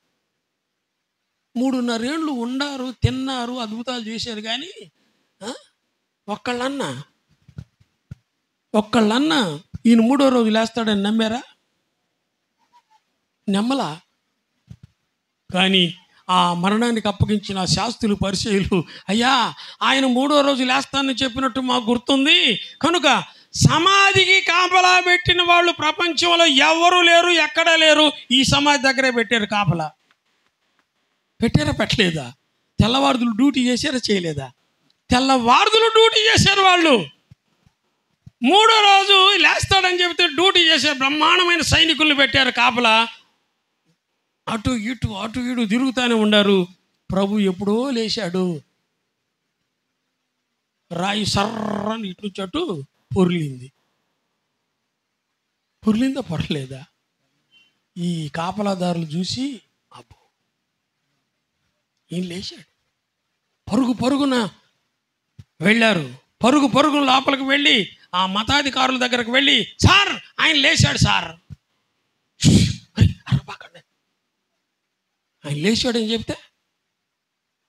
3.5 ఏళ్ళు ఉండారు, తిన్నారు, అద్భుతాలు చేశారు, కానీ ఒక్కళ్ళన్నా ఈయన 3వ రోజు లేస్తాడని నమ్మారా? నమ్మలా. కానీ ఆ మరణానికి అప్పగించిన శాస్త్రులు, పరిచయులు, అయ్యా ఆయన 3వ రోజు లేస్తానని చెప్పినట్టు మాకు గుర్తుంది, కనుక సమాధికి కాపలా పెట్టిన వాళ్ళు ప్రపంచంలో ఎవరు లేరు, ఎక్కడా లేరు, ఈ సమాధి దగ్గరే పెట్టారు కాపలా. పెట్టారా? పెట్టలేదా? తెల్లవారుదులు డ్యూటీ చేశారా? చేయలేదా? తెల్లవారుదులు డ్యూటీ చేశారు వాళ్ళు. 3వ రోజు లేస్తాడని చెబితే డ్యూటీ చేశారు. బ్రహ్మాండమైన సైనికులను పెట్టారు కాపలా. అటు ఇటు తిరుగుతూనే ఉండారు. ప్రభు ఎప్పుడో లేచాడు. రాయి సర్రని ఇటు నుంచి అటు పొర్లిందా పొరలేదా? ఈ కాపలాదారులు చూసి అబ్బో ఈయన లేచాడు. పరుగున వెళ్ళారు. పరుగున లోపలికి వెళ్ళి ఆ మతాధికారుల దగ్గరకు వెళ్ళి, సార్ ఆయన లేచాడు సార్. అరబాకండి, ఆయన లేచాడని చెప్తే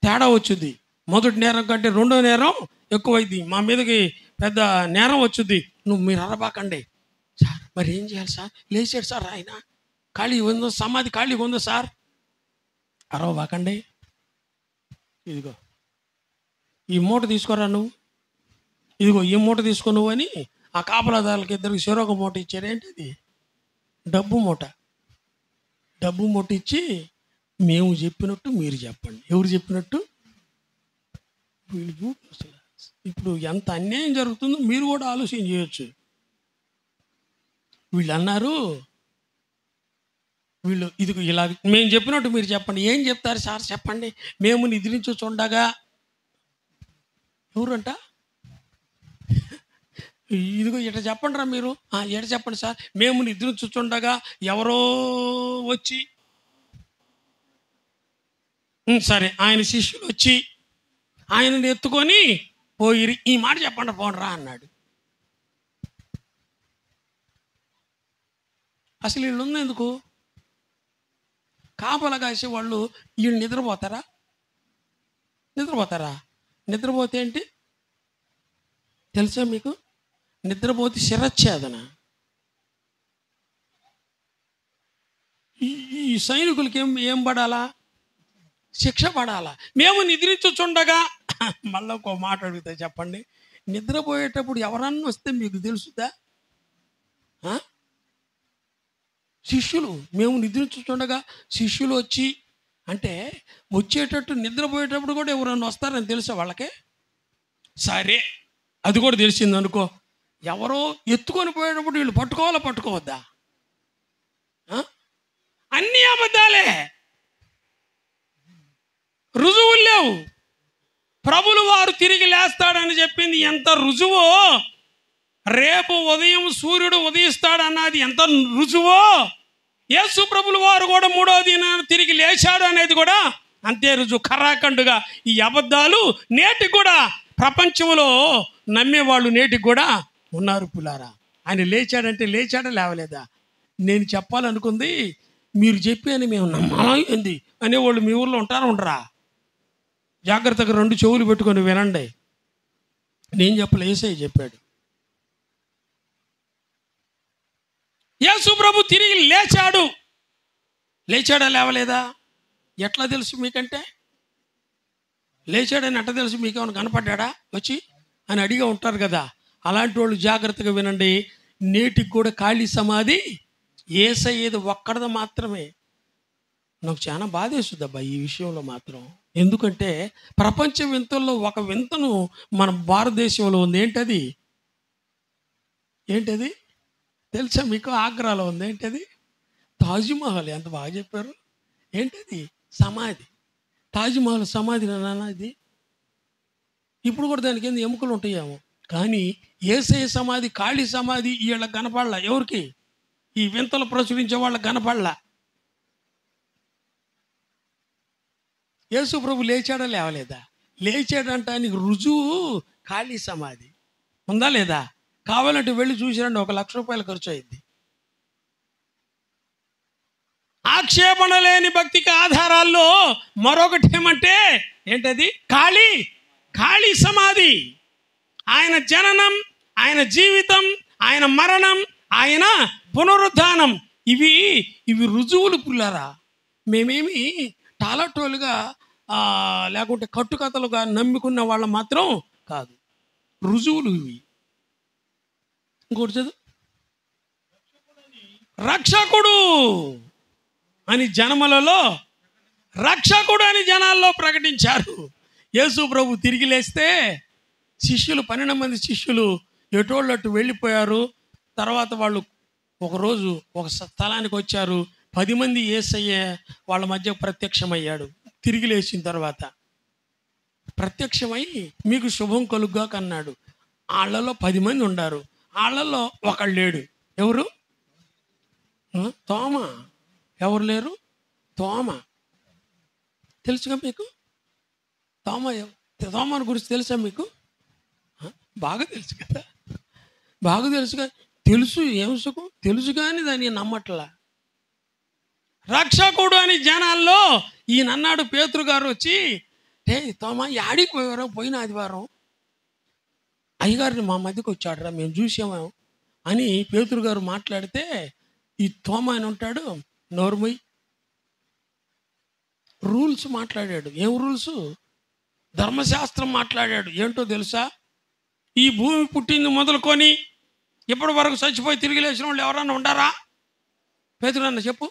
తేడా వచ్చింది. మొదటి నేరం కంటే 2వ నేరం ఎక్కువైంది. మా మీదకి పెద్ద నేరం వచ్చింది. మీరు అరబాకండి సార్, మరి ఏం చేయాలి సార్? లేచాడు సార్ ఆయన, ఖాళీ ఉందో, సమాధి ఖాళీగా ఉందో సార్. అరవబాకండి, ఇదిగో ఈ మూట తీసుకోరా నువ్వు, ఇదిగో ఈ మూట తీసుకో నువ్వు అని ఆ కాపలాదారులకి ఇద్దరికి చెరొక మూట ఇచ్చారు. ఏంటిది? డబ్బు మూట. డబ్బు మూట ఇచ్చి, మేము చెప్పినట్టు మీరు చెప్పండి. ఎవరు చెప్పినట్టు? వీళ్ళు. అసలు ఇప్పుడు ఎంత అన్యాయం జరుగుతుందో మీరు కూడా ఆలోచన చేయొచ్చు. వీళ్ళు అన్నారు, వీళ్ళు ఇదిగో ఇలా మేము చెప్పినట్టు మీరు చెప్పండి. ఏం చెప్తారు సార్ చెప్పండి? మేము నిద్రించుచుండగా, ఎవరంట? ఇదిగో ఇట చెప్పండి రా మీరు. ఎట చెప్పండి సార్? మేము నిద్రించుచుండగా ఎవరో వచ్చి, సరే ఆయన శిష్యులు వచ్చి ఆయనని ఎత్తుకొని పోయి ఈ మాట చెప్పండి పోండ్రా అన్నాడు. అసలు వీళ్ళు ఉన్నందుకు కాపలా కాసే వాళ్ళు వీళ్ళు నిద్రపోతారా? నిద్రపోతే ఏంటి తెలుసా మీకు? నిద్రపోతే శిరచ్ఛేదన. ఈ సైనికులకి ఏం పడాలా? శిక్ష పడాలా. మేము నిద్రించుచుండగా, మళ్ళీ ఒక మాట అడుగుతా చెప్పండి, నిద్రపోయేటప్పుడు ఎవరన్నా వస్తే మీకు తెలుసుదా? శిష్యులు, మేము నిద్రించుచుండగా శిష్యులు వచ్చి అంటే వచ్చేటట్టు, నిద్రపోయేటప్పుడు కూడా ఎవరన్నా వస్తారని తెలుసా వాళ్ళకే? సరే అది కూడా తెలిసింది అనుకో, ఎవరో ఎత్తుకొని పోయేటప్పుడు వీళ్ళు పట్టుకోవాలా పట్టుకోవద్దా? అన్నీ అబద్ధాలే, రుజువులు లేవు. ప్రభులు వారు తిరిగి లేస్తాడని చెప్పింది ఎంత రుజువో, రేపు ఉదయం సూర్యుడు ఉదయిస్తాడన్నది ఎంత రుజువో, యేసు ప్రభులు వారు కూడా 3వ దినాన తిరిగి లేచాడు అనేది కూడా అంతే రుజువు. ఖరాఖండుగా ఈ అబద్ధాలు నేటికి కూడా ప్రపంచంలో నమ్మేవాళ్ళు నేటికి కూడా ఉన్నారు. పులారా, ఆయన లేచాడంటే లేచాడా లేవలేదా? నేను చెప్పాలనుకుంది మీరు చెప్పి అని మేము నమ్మాలా ఏంది అనేవాళ్ళు మీ ఊర్లో ఉంటారా ఉండరా? జాగ్రత్తగా 2 చెవులు పెట్టుకొని వినండి. నేను చెప్పలే, యేసయ్య చెప్పాడు. యేసు ప్రభు తిరిగి లేచాడు. లేచాడా లేవలేదా? ఎట్లా తెలుసు మీకంటే? లేచాడని ఎట్లా తెలుసు? మీకేమైనా కనపడ్డా వచ్చి అని అడిగా ఉంటారు కదా. అలాంటి వాళ్ళు జాగ్రత్తగా వినండి. నేటికి కూడా ఖాళీ సమాధి యేసయ్యేది ఒక్కడిది మాత్రమే. నాకు చాలా బాధేస్తుంది అబ్బా ఈ విషయంలో మాత్రం. ఎందుకంటే ప్రపంచ వింతల్లో ఒక వింతను మన భారతదేశంలో ఉంది. ఏంటది తెలుసా మీకు? ఆగ్రాలో ఉంది. ఏంటది? తాజ్మహల్. ఎంత బాగా చెప్పారు. ఏంటది? సమాధి. తాజ్మహల్ సమాధి నాన్న ఇది. ఇప్పుడు కూడా దానికి ఏంది ఎముకలు ఉంటాయేమో, కానీ యేసయ్య సమాధి ఖాళీ సమాధి వీళ్ళకి కనపడలా. ఎవరికి? ఈ వింతలు ప్రచురించే వాళ్ళకి కనపడలా. యేసు ప్రభు లేచాడా లేవలేదా? లేచాడంటానికి రుజువు ఖాళీ సమాధి ఉందా లేదా? కావాలంటే వెళ్ళి చూసిరండి, 1 లక్ష రూపాయలు ఖర్చు అయింది. ఆక్షేపణ లేని భక్తికి ఆధారాల్లో మరొకటి ఏమంటే ఏంటది? ఖాళీ సమాధి. ఆయన జననం, ఆయన జీవితం, ఆయన మరణం, ఆయన పునరుద్ధానం, ఇవి రుజువులు పుల్లారా. మేమేమి టాలటోలుగా లేకుంటే కట్టుకథలుగా నమ్ముకున్న వాళ్ళం మాత్రం కాదు. రుజువులు ఇవి. ఇంకోటి చదువు. రక్షకుడు అని జనాల్లో ప్రకటించారు. యేసు ప్రభు తిరిగి లేస్తే శిష్యులు 12 మంది శిష్యులు ఎటోళ్ళట్టు వెళ్ళిపోయారు. తర్వాత వాళ్ళు ఒకరోజు ఒక స్థలానికి వచ్చారు. 10 మంది యేసయ్య వాళ్ళ మధ్య ప్రత్యక్షమయ్యాడు. తిరిగి లేచిన తర్వాత ప్రత్యక్షమై మీకు శుభం కలుగ్గా కన్నాడు. వాళ్ళలో 10 మంది ఉన్నారు. వాళ్ళల్లో ఒకళ్ళు లేడు. ఎవరు? తోమ. ఎవరు లేరు? తోమ. తెలుసుగా మీకు? తోమని గురించి తెలుసా మీకు? బాగా తెలుసు కదా. బాగా తెలుసుగా. తెలుసు కానీ దాన్ని నమ్మట్లా. రక్షకుడు అని జనాల్లో ఈయనన్నాడు. పేతురు గారు వచ్చి, తోమ యాడికి పోయారో? పోయిన ఆదివారం అయ్యగారిని మా మధ్యకి వచ్చాడురా, మేము చూసాము అని పేతురు గారు మాట్లాడితే ఈ తోమా అని ఉంటాడు, నోరుమొయ్, రూల్స్ మాట్లాడాడు. ఏం రూల్స్? ధర్మశాస్త్రం మాట్లాడాడు. ఏంటో తెలుసా? ఈ భూమి పుట్టింది మొదలుకొని ఇప్పటి వరకు చచ్చిపోయి తిరిగి లేచిన వాళ్ళు ఎవరన్నా ఉండారా? పేతురు అన్న చెప్పు.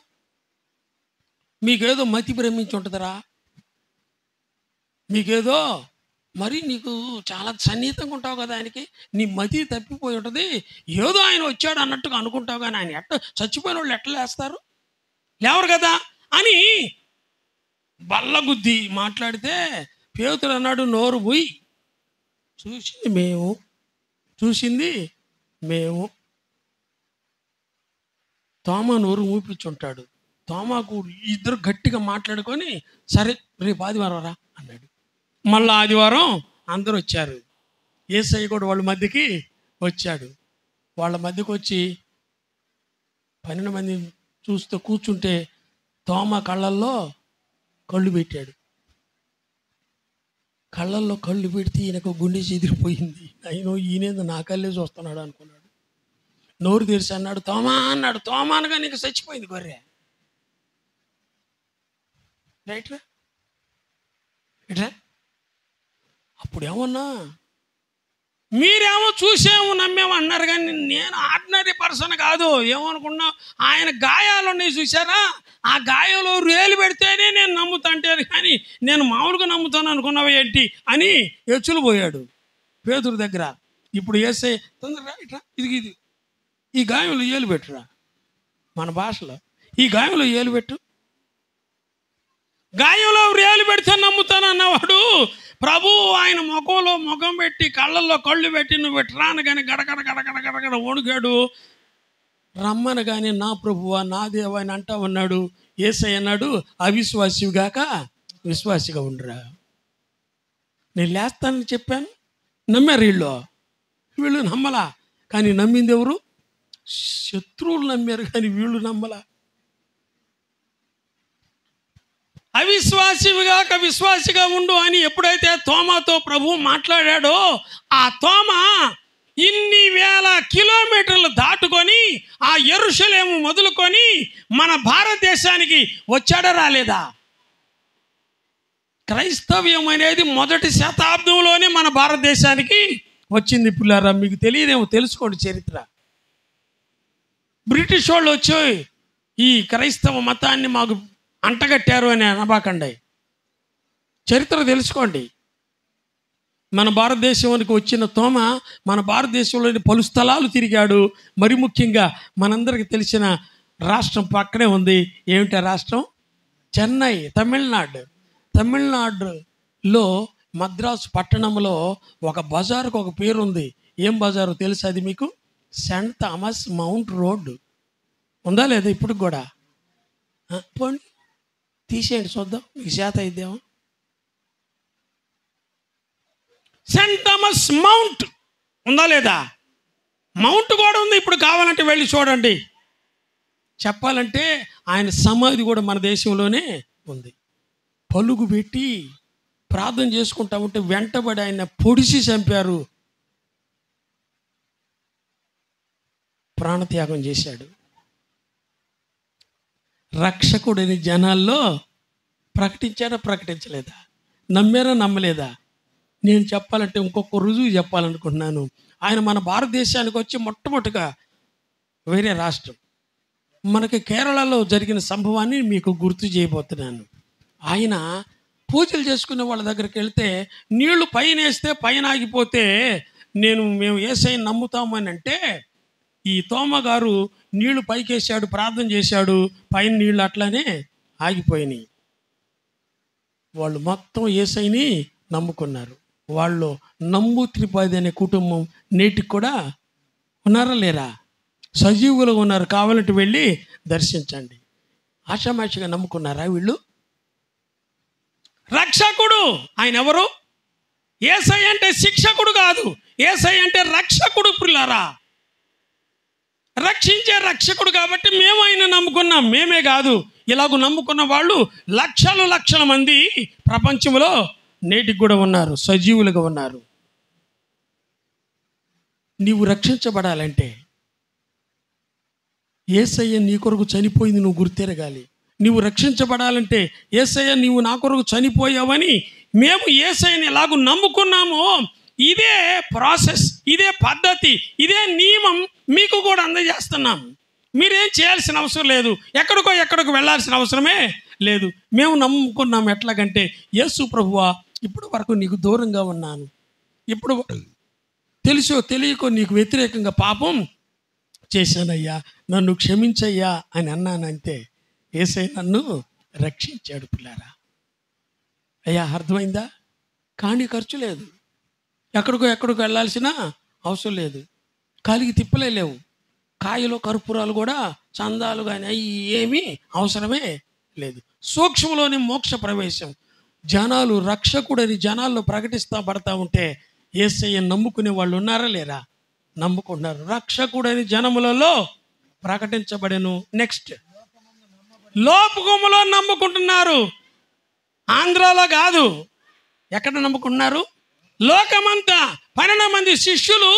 మీకేదో మతి భ్రమించి ఉంటుందిరా, మీకేదో మరి నీకు చాలా సన్నిహితంగా ఉంటావు కదా ఆయనకి, నీ మతి తప్పిపోయి ఉంటుంది, ఏదో ఆయన వచ్చాడు అన్నట్టుగా అనుకుంటావు, కానీ ఆయన ఎట్ట చచ్చిపోయిన వాళ్ళు ఎట్లా లేస్తారు? లేవరు కదా అని బల్లగుద్ది మాట్లాడితే పేతురు అన్నాడు, నోరు పోయి, చూసింది మేము. తోమా నోరు మూపించుంటాడు. తోమాకు ఇద్దరు గట్టిగా మాట్లాడుకొని, సరే రేపు ఆదివారం రా అన్నాడు. మళ్ళీ ఆదివారం అందరూ వచ్చారు. యేసయ్య కూడా వాళ్ళ మధ్యకి వచ్చాడు. వాళ్ళ మధ్యకి వచ్చి 12 మంది చూస్తూ కూర్చుంటే తోమా కళ్ళల్లో కళ్ళు పెట్టాడు. కళ్ళల్లో కళ్ళు పెడితే ఈయనకు గుండె చెదిరిపోయింది. అయినో ఈయనేందో నా కళ్ళే చూస్తున్నాడు అనుకున్నాడు. నోరు తెరిచి అన్నాడు, తోమా అన్నాడు. తోమా అనగా నీకు చచ్చిపోయింది గొర్రె. రైట్రా ఇట్రా. అప్పుడు ఏమన్నా మీరేమో చూసేమో నమ్మేమో అన్నారు, కానీ నేను ఆర్డినరీ పర్సన్ కాదు. ఏమనుకున్నా, ఆయన గాయాలు ఉన్నాయి చూసారా, ఆ గాయంలో రేలు పెడితేనే నేను నమ్ముతాంటాను, కానీ నేను మామూలుగా నమ్ముతాను అనుకున్నావా ఏంటి అని ఎచ్చులు పోయాడు పేతురు దగ్గర. ఇప్పుడు యేసే తొందరగా ఇట్రా, ఇది ఈ గాయంలో ఏలు పెట్టురా, మన భాషలో ఈ గాయంలో ఏలు పెట్టు. గాయంలో రేలు పెడితే నమ్ముతాను అన్నవాడు ప్రభు ఆయన ముఖంలో ముఖం పెట్టి కళ్ళల్లో కళ్ళు పెట్టి నువ్వు పెట్టరాను కానీ గడగడ గడగడ గడగడ వణుగాడు. రమ్మను కానీ నా ప్రభువా నా దేవా అని అంటా ఉన్నాడు. యేసయ్య అన్నాడు, అవిశ్వాసివి గాక విశ్వాసిగా ఉండరా. నేను లేస్తానని చెప్పాను, నమ్మారు వీళ్ళు నమ్మలా. కానీ నమ్మింది ఎవరు? శత్రువులు నమ్మారు, కానీ వీళ్ళు నమ్మలా. అవిశ్వాసివిగాక విశ్వాసిగా ఉండు అని ఎప్పుడైతే తోమాతో ప్రభు మాట్లాడాడో, ఆ తోమా ఇన్ని వేల కిలోమీటర్లు దాటుకొని ఆ యెరూషలేము మొదలుకొని మన భారతదేశానికి వచ్చాడా రాలేదా? క్రైస్తవ్యం అనేది మొదటి శతాబ్దంలోనే మన భారతదేశానికి వచ్చింది. పిల్లారా, మీకు తెలియదేమో, తెలుసుకోండి చరిత్ర. బ్రిటిష్ వాళ్ళు వచ్చి ఈ క్రైస్తవ మతాన్ని మాకు అంటగట్టారు అని అనబాకండి, చరిత్ర తెలుసుకోండి. మన భారతదేశానికి వచ్చిన తోమ మన భారతదేశంలోని పలు స్థలాలు తిరిగాడు. మరి ముఖ్యంగా మనందరికీ తెలిసిన రాష్ట్రం పక్కనే ఉంది. ఏమిటా రాష్ట్రం? చెన్నై, తమిళనాడు. తమిళనాడులో మద్రాసు పట్టణంలో ఒక బజారుకు ఒక పేరు ఉంది. ఏం బజారు తెలుసు అది మీకు? Saint Thomas mount road. ఉందా లేదా ఇప్పుడు కూడా? పోండి తీసేయండి చూద్దాం, మీకు చేత అయిద్దేమో. సెంట్ థామస్ మౌంట్ ఉందా లేదా? మౌంట్ కూడా ఉంది. ఇప్పుడు కావాలంటే వెళ్ళి చూడండి. చెప్పాలంటే ఆయన సమాధి కూడా మన దేశంలోనే ఉంది. పలుగు పెట్టి ప్రార్థన చేసుకుంటా ఉంటే వెంటబడి ఆయన పొడిసి చంపారు. ప్రాణత్యాగం చేశాడు. రక్షకుడిని జనాల్లో ప్రకటించారా ప్రకటించలేదా? నమ్మారా నమ్మలేదా? నేను చెప్పాలంటే ఇంకొక రుజువు చెప్పాలనుకుంటున్నాను. ఆయన మన భారతదేశానికి వచ్చి మొట్టమొదటిగా వేరే రాష్ట్రం మనకి కేరళలో జరిగిన సంభవాన్ని మీకు గుర్తు చేయబోతున్నాను. ఆయన పూజలు చేసుకునే వాళ్ళ దగ్గరికి వెళ్తే నీళ్లు పైన వేస్తే పైన ఆగిపోతే మేము యేసయ్యని నమ్ముతామని అంటే, ఈ తోమ గారు నీళ్లు పైకేసాడు, ప్రార్థన చేశాడు, పైన నీళ్ళు అట్లానే ఆగిపోయినాయి. వాళ్ళు మొత్తం యేసయ్యని నమ్ముకున్నారు. వాళ్ళు నంబు త్రిపాది అనే కుటుంబం నేటికి కూడా ఉన్నారా లేరా? సజీవులుగా ఉన్నారు. కావాలంటే వెళ్ళి దర్శించండి. ఆషామాషిగా నమ్ముకున్నారా వీళ్ళు? రక్షకుడు ఆయన ఎవరు? యేసయ్య అంటే శిక్షకుడు కాదు, యేసయ్య అంటే రక్షకుడు. పిల్లారా, రక్షించే రక్షకుడు కాబట్టి మేము ఆయన నమ్ముకున్నాం. మేమే కాదు, ఇలాగ నమ్ముకున్న వాళ్ళు లక్షల మంది ప్రపంచంలో నేటికి కూడా ఉన్నారు, సజీవులుగా ఉన్నారు. నీవు రక్షించబడాలంటే యేసయ్య నీ కొరకు చనిపోయింది నువ్వు గుర్తెరగాలి. నువ్వు రక్షించబడాలంటే యేసయ్య నీవు నా కొరకు చనిపోయావని మేము యేసయ్యని ఎలాగూ నమ్ముకున్నామో ఇదే ప్రాసెస్, ఇదే పద్ధతి, ఇదే నియమం మీకు కూడా అందజేస్తున్నాం. మీరేం చేయాల్సిన అవసరం లేదు, ఎక్కడికో వెళ్ళాల్సిన అవసరమే లేదు. మేము నమ్ముకున్నాం. ఎట్లాగంటే యేసు ప్రభువా ఇప్పుడు వరకు నీకు దూరంగా ఉన్నాను, ఇప్పుడు తెలుసో తెలియకో నీకు వ్యతిరేకంగా పాపం చేశానయ్యా, నన్ను క్షమించయ్యా అని అన్నానంతే. యేసయ్య నన్ను రక్షించాడు. పిల్లారా, అయ్యా అర్థమైందా? కానీ ఖర్చు లేదు, ఎక్కడికో వెళ్ళాల్సిన అవసరం లేదు, కాలికి తిప్పలే లేవు, కాయలు కర్పూరాలు కూడా చందాలు కానీ అవి ఏమీ అవసరమే లేదు. సూక్ష్మలోని మోక్ష ప్రవేశం. జనాలు రక్షకుడని జనాల్లో ప్రకటిస్తూ పడతా ఉంటే యేసయ్య నమ్ముకునే వాళ్ళు ఉన్నారా లేరా? నమ్ముకుంటున్నారు. రక్షకుడని జనములలో ప్రకటించబడెను. నెక్స్ట్, లోపగుములో నమ్ముకుంటున్నారు. ఆంధ్రాలో కాదు, ఎక్కడ నమ్ముకుంటున్నారు? లోకమంతా 12 మంది శిష్యులు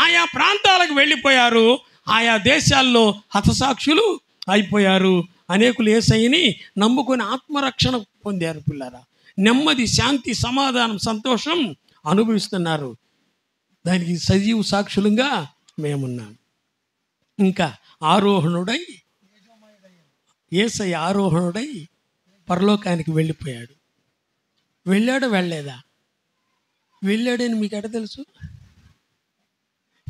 ఆయా ప్రాంతాలకు వెళ్ళిపోయారు, ఆయా దేశాల్లో హతసాక్షులు అయిపోయారు. అనేకులు యేసయ్యని నమ్ముకుని ఆత్మరక్షణ పొందారు. పిల్లరా, నెమ్మది, శాంతి, సమాధానం, సంతోషం అనుభవిస్తున్నారు. దానికి సజీవ సాక్షులుగా మేమున్నాం. ఇంకా ఆరోహణుడై యేసయ్య ఆరోహణుడై పరలోకానికి వెళ్ళిపోయాడు. వెళ్ళాడో వెళ్ళలేదా? వెళ్ళాడని మీకు ఎట తెలుసు?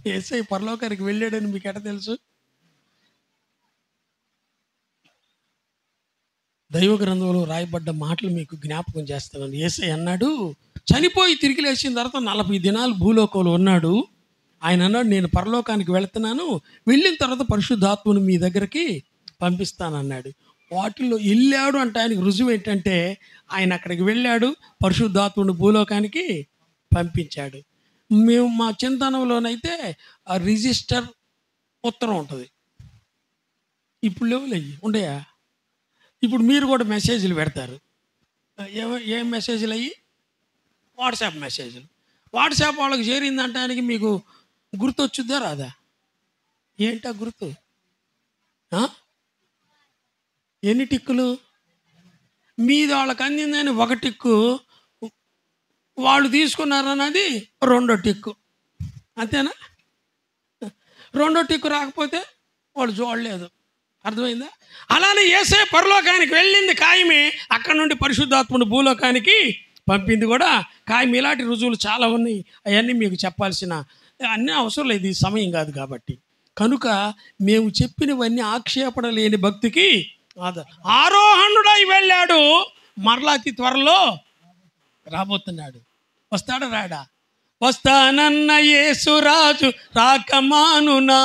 యేసయ్య పరలోకానికి వెళ్ళాడని మీకు ఎట తెలుసు? దైవ గ్రంథంలో రాయబడ్డ మాటలు మీకు జ్ఞాపకం చేస్తున్నాను. యేసయ్య అన్నాడు, చనిపోయి తిరిగి లేచిన తర్వాత 40 దినాలు భూలోకంలో ఉన్నాడు. ఆయన అన్నాడు, నేను పరలోకానికి వెళుతున్నాను, వెళ్ళిన తర్వాత పరిశుద్ధాత్మను మీ దగ్గరికి పంపిస్తానన్నాడు. వాటిల్లో వెళ్ళాడు అంటే ఆయనకు రుజువు ఏంటంటే ఆయన అక్కడికి వెళ్ళాడు, పరిశుద్ధాత్మను భూలోకానికి పంపించాడు. మేము మా చింతనంలోనైతే ఆ రిజిస్టర్ ఉత్తరం ఉంటుంది. ఇప్పుడు లేవులే, ఉండయా? ఇప్పుడు మీరు కూడా మెసేజ్లు పెడతారు. ఏం మెసేజ్లు అయ్యి? వాట్సాప్ మెసేజ్లు. వాట్సాప్ వాళ్ళకి చేరిందంటానికి మీకు గుర్తు వచ్చుద్దా రాదా? ఏంటా గుర్తు? ఎన్ని టిక్కులు? మీది వాళ్ళకి అందిందని 1 టిక్కు, వాళ్ళు తీసుకున్నారన్నది 2వ టిక్కు. అంతేనా? 2వ టిక్కు రాకపోతే వాళ్ళు చూడలేదు. అర్థమైందా? అలానే యేసయ్య పరలోకానికి వెళ్ళింది ఖాయమే, అక్కడ నుండి పరిశుద్ధాత్మను భూలోకానికి పంపింది కూడా ఖాయం. ఇలాంటి రుజువులు చాలా ఉన్నాయి, అవన్నీ మీకు చెప్పాల్సిన అన్నీ అవసరం లేదు, ఈ సమయం కాదు కాబట్టి. కనుక మేము చెప్పినవన్నీ ఆక్షేపణ లేని భక్తికి ఆరోహణుడై వెళ్ళాడు, మరలా అతి త్వరలో రాబోతున్నాడు. వస్తాడా రాడా? వస్తానన్న యేసురాజు రాకమానునా,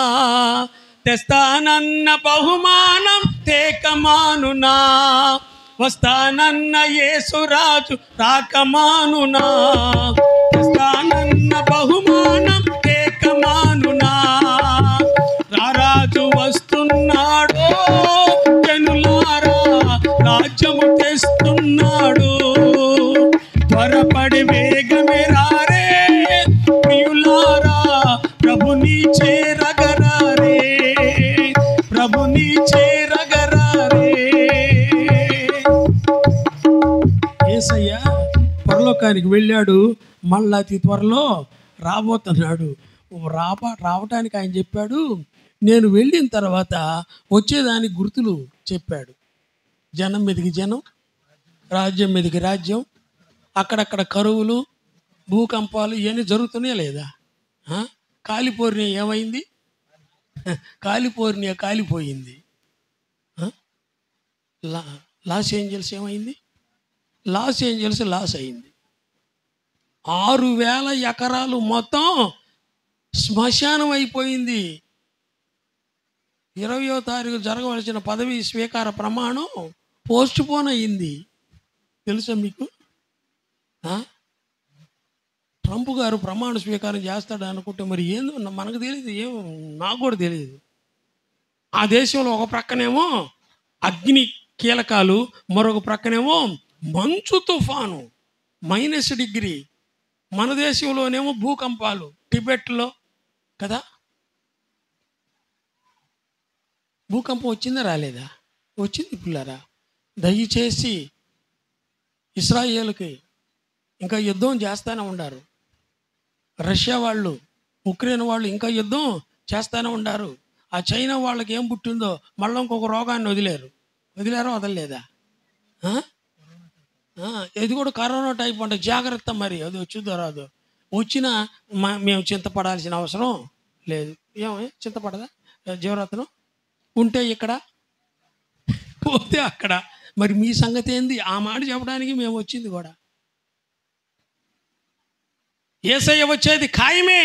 తెస్తానన్న బహుమానం తేకమానునా. వస్తానన్న యేసురాజు రాకమానునా, తెస్తానన్న బహుమానం తేకమానునా. రారాజు వస్తున్నాడు జనులారా, రాజ్యము తెస్తున్నాడు, త్వరపడి వేగమే రారే ప్రియులారా, ప్రభుని చేరగరారే, ప్రభుని చేరగరారే. యేసయ్య పరలోకానికి వెళ్ళాడు, మళ్ళా అతి త్వరలో రాబోతున్నాడు. రావటానికి ఆయన చెప్పాడు, నేను వెళ్ళిన తర్వాత వచ్చేదానికి గుర్తులు చెప్పాడు. జనం మీదకి జనం, రాజ్యం మీదకి రాజ్యం, అక్కడక్కడ కరువులు, భూకంపాలు ఇవన్నీ జరుగుతున్నాయా లేదా? కాలిఫోర్నియా ఏమైంది? కాలిఫోర్నియా కాలిపోయింది. లాస్ ఏంజల్స్ ఏమైంది? లాస్ ఏంజల్స్ లాస్ అయింది. 6,000 ఎకరాలు మొత్తం శ్మశానం అయిపోయింది. 20వ తారీఖు జరగవలసిన పదవి స్వీకార ప్రమాణం పోస్ట్ పోన్ అయ్యింది. తెలుసా మీకు? ట్రంప్ గారు ప్రమాణ స్వీకారం చేస్తాడు అనుకుంటే మరి ఏందో మనకు తెలియదు, నాకు కూడా తెలియదు. ఆ దేశంలో ఒక ప్రక్కనేమో అగ్ని కీలకాలు, మరొక ప్రక్కనేమో మంచు తుఫాను -డిగ్రీ. మన దేశంలోనేమో భూకంపాలు టిబెట్లో కదా. భూకంపం వచ్చిందా రాలేదా? వచ్చింది పిల్లరా. దయచేసి ఇశ్రాయేలుకి ఇంకా యుద్ధం చేస్తూనే ఉన్నారు. రష్యా వాళ్ళు, ఉక్రెయిన్ వాళ్ళు ఇంకా యుద్ధం చేస్తూనే ఉన్నారు. ఆ చైనా వాళ్ళకి ఏం పుట్టిందో మళ్ళీ ఇంకొక రోగాన్ని వదిలేరా వదలలేదా? ఇది కూడా కరోనా టైప్ అంటే జాగ్రత్త. మరి అది వచ్చిందో రాదు, వచ్చినా మేము చింతపడాల్సిన అవసరం లేదు. ఏమే చింతపడదా జీవరత్నం? ఉంటే ఇక్కడ, పోతే అక్కడ. మరి మీ సంగతి ఏంది? ఆ మాట చెప్పడానికి మేము వచ్చింది కూడా. యేసయ్య వచ్చేది ఖాయమే.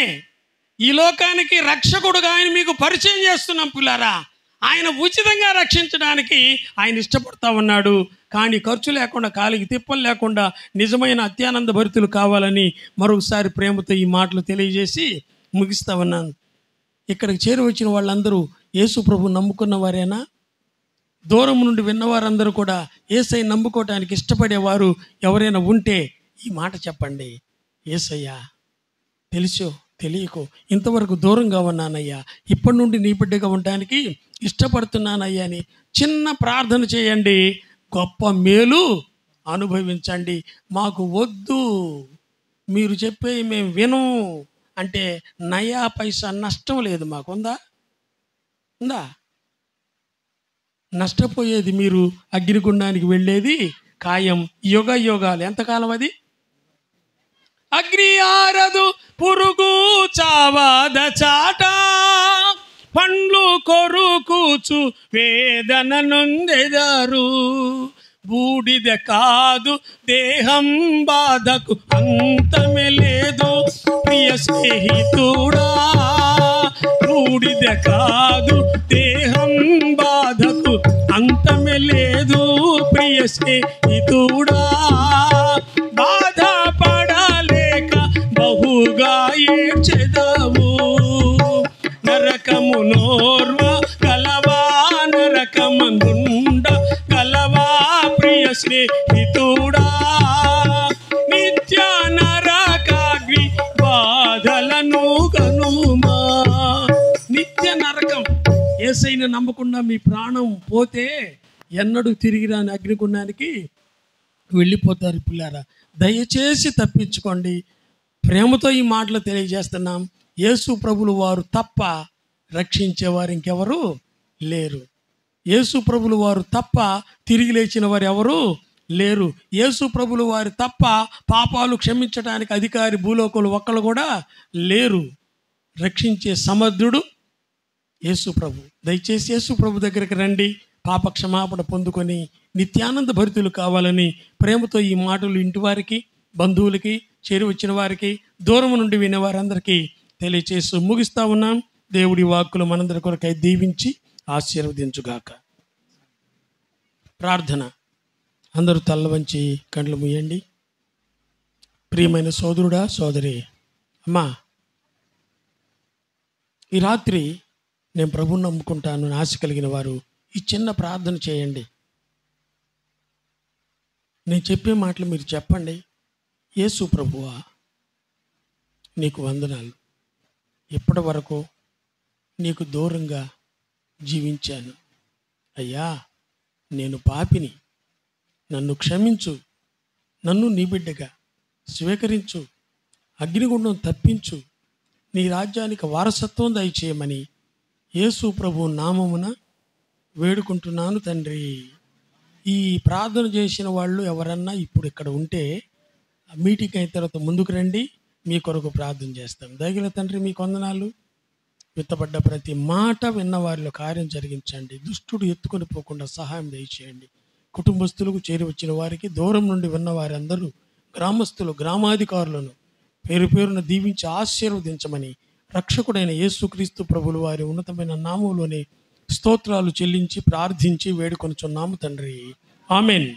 ఈ లోకానికి రక్షకుడుగా ఆయన మీకు పరిచయం చేస్తున్నాం పిల్లారా. ఆయన ఉచితంగా రక్షించడానికి ఆయన ఇష్టపడతా ఉన్నాడు. కానీ ఖర్చు లేకుండా, కాలికి తిప్పలు లేకుండా నిజమైన అత్యానంద భరితులు కావాలని మరొకసారి ప్రేమతో ఈ మాటలు తెలియజేసి ముగిస్తా ఉన్నాను. ఇక్కడికి చేరి వచ్చిన వాళ్ళందరూ యేసు ప్రభు నమ్ముకున్న వారేనా? దూరం నుండి విన్నవారందరూ కూడా యేసయ్య నమ్ముకోవటానికి ఇష్టపడేవారు ఎవరైనా ఉంటే ఈ మాట చెప్పండి. యేసయ్యా, తెలుసో తెలియకో ఇంతవరకు దూరంగా ఉన్నానయ్యా, ఇప్పటి నుండి నీ బిడ్డగా ఉండడానికి ఇష్టపడుతున్నానయ్యా అని చిన్న ప్రార్థన చేయండి. గొప్ప మేలు అనుభవించండి. మాకు వద్దు, మీరు చెప్పే మేము విను అంటే నయా పైసా నష్టం లేదు. మాకు ఉందా? నష్టపోయేది మీరు. అగ్నిగుండానికి వెళ్ళేది ఖాయం. యుగ యుగాలు. ఎంతకాలం అది? అగ్ని ఆరదు, పురుగు చావాద చాట, పండ్లు కొరుకుచు వేదన నొందెదరు. బూడిద కాదు దేహం బాధకు అంతమే లేదు ప్రియ స్నేహితుడా. బూడిద కాదు దేహం బాధకు అంతమే లేదు ప్రియ స్నేహితుడా. బాధపడలేక బహుగా ఏడ్చెదవు. నరకము నోర్వ గలవా, నరకమందుండ గలవా ప్రియ స్నేహితుడా. నిత్య నరకాగ్ని బాధలను గనుమా. నిత్య నరకం. యేసయ్యను నమ్మకుండా మీ ప్రాణం పోతే ఎన్నడూ తిరిగి రాని అగ్నిగుండానికి వెళ్ళిపోతారు పిల్లారా. దయచేసి తప్పించుకోండి. ప్రేమతో ఈ మాటలు తెలియజేస్తున్నాం. యేసు ప్రభులు వారు తప్ప రక్షించేవారు ఇంకెవరు లేరు. యేసు ప్రభులు వారు తప్ప తిరిగి లేచిన వారు ఎవరు లేరు. యేసు ప్రభులు వారు తప్ప పాపాలు క్షమించడానికి అధికారి భూలోకులు ఒక్కళ్ళు కూడా లేరు. రక్షించే సమర్థుడు యేసు ప్రభు. దయచేసి యేసు ప్రభు దగ్గరికి రండి, పాప క్షమాపణ పొందుకొని నిత్యానంద భరితులు కావాలని ప్రేమతో ఈ మాటలు ఇంటి వారికి, బంధువులకి, చేరి వచ్చిన వారికి, దూరం నుండి వినేవారందరికీ తెలియచేస్తూ ముగిస్తా ఉన్నాం. దేవుడి వాక్కులు మనందరి కొరకై దీవించి ఆశీర్వదించుగాక. ప్రార్థన. అందరూ తల్ల వంచి కండ్లు మూయండి. ప్రియమైన సోదరుడా, సోదరి, అమ్మా, ఈ రాత్రి నేను ప్రభువుని నమ్ముకుంటాను ఆశ కలిగిన వారు ఈ చిన్న ప్రార్థన చేయండి. నేను చెప్పే మాటలు మీరు చెప్పండి. యేసు ప్రభువా, నీకు వందనాలు. ఇప్పటి వరకు నీకు దూరంగా జీవించాను అయ్యా. నేను పాపిని, నన్ను క్షమించు, నన్ను నీ బిడ్డగా స్వీకరించు, అగ్నిగుండం తప్పించు, నీ రాజ్యానికి వారసత్వం దయచేయమని యేసు ప్రభు నామమున వేడుకుంటున్నాను తండ్రి. ఈ ప్రార్థన చేసిన వాళ్ళు ఎవరన్నా ఇప్పుడు ఇక్కడ ఉంటే మీటింగ్ అయిన తర్వాత ముందుకు రండి, మీ కొరకు ప్రార్థన చేస్తాం. దయగల తండ్రి, మీకు వందనాలు. విత్తబడ్డ ప్రతి మాట విన్న వారిలో కార్యం జరిగించండి. దుష్టుడు ఎత్తుకొని పోకుండా సహాయం దయచేయండి. కుటుంబస్తులకు చేరి వచ్చిన వారికి, దూరం నుండి విన్న వారందరూ, గ్రామస్తులు, గ్రామాధికారులను పేరు పేరున దీవించి ఆశీర్వదించమని రక్షకుడైన యేసుక్రీస్తు ప్రభులు వారి ఉన్నతమైన నామములోనే స్తోత్రాలు చెల్లించి ప్రార్థించి వేడుకొనుచున్నాము తండ్రి. ఆమెన్.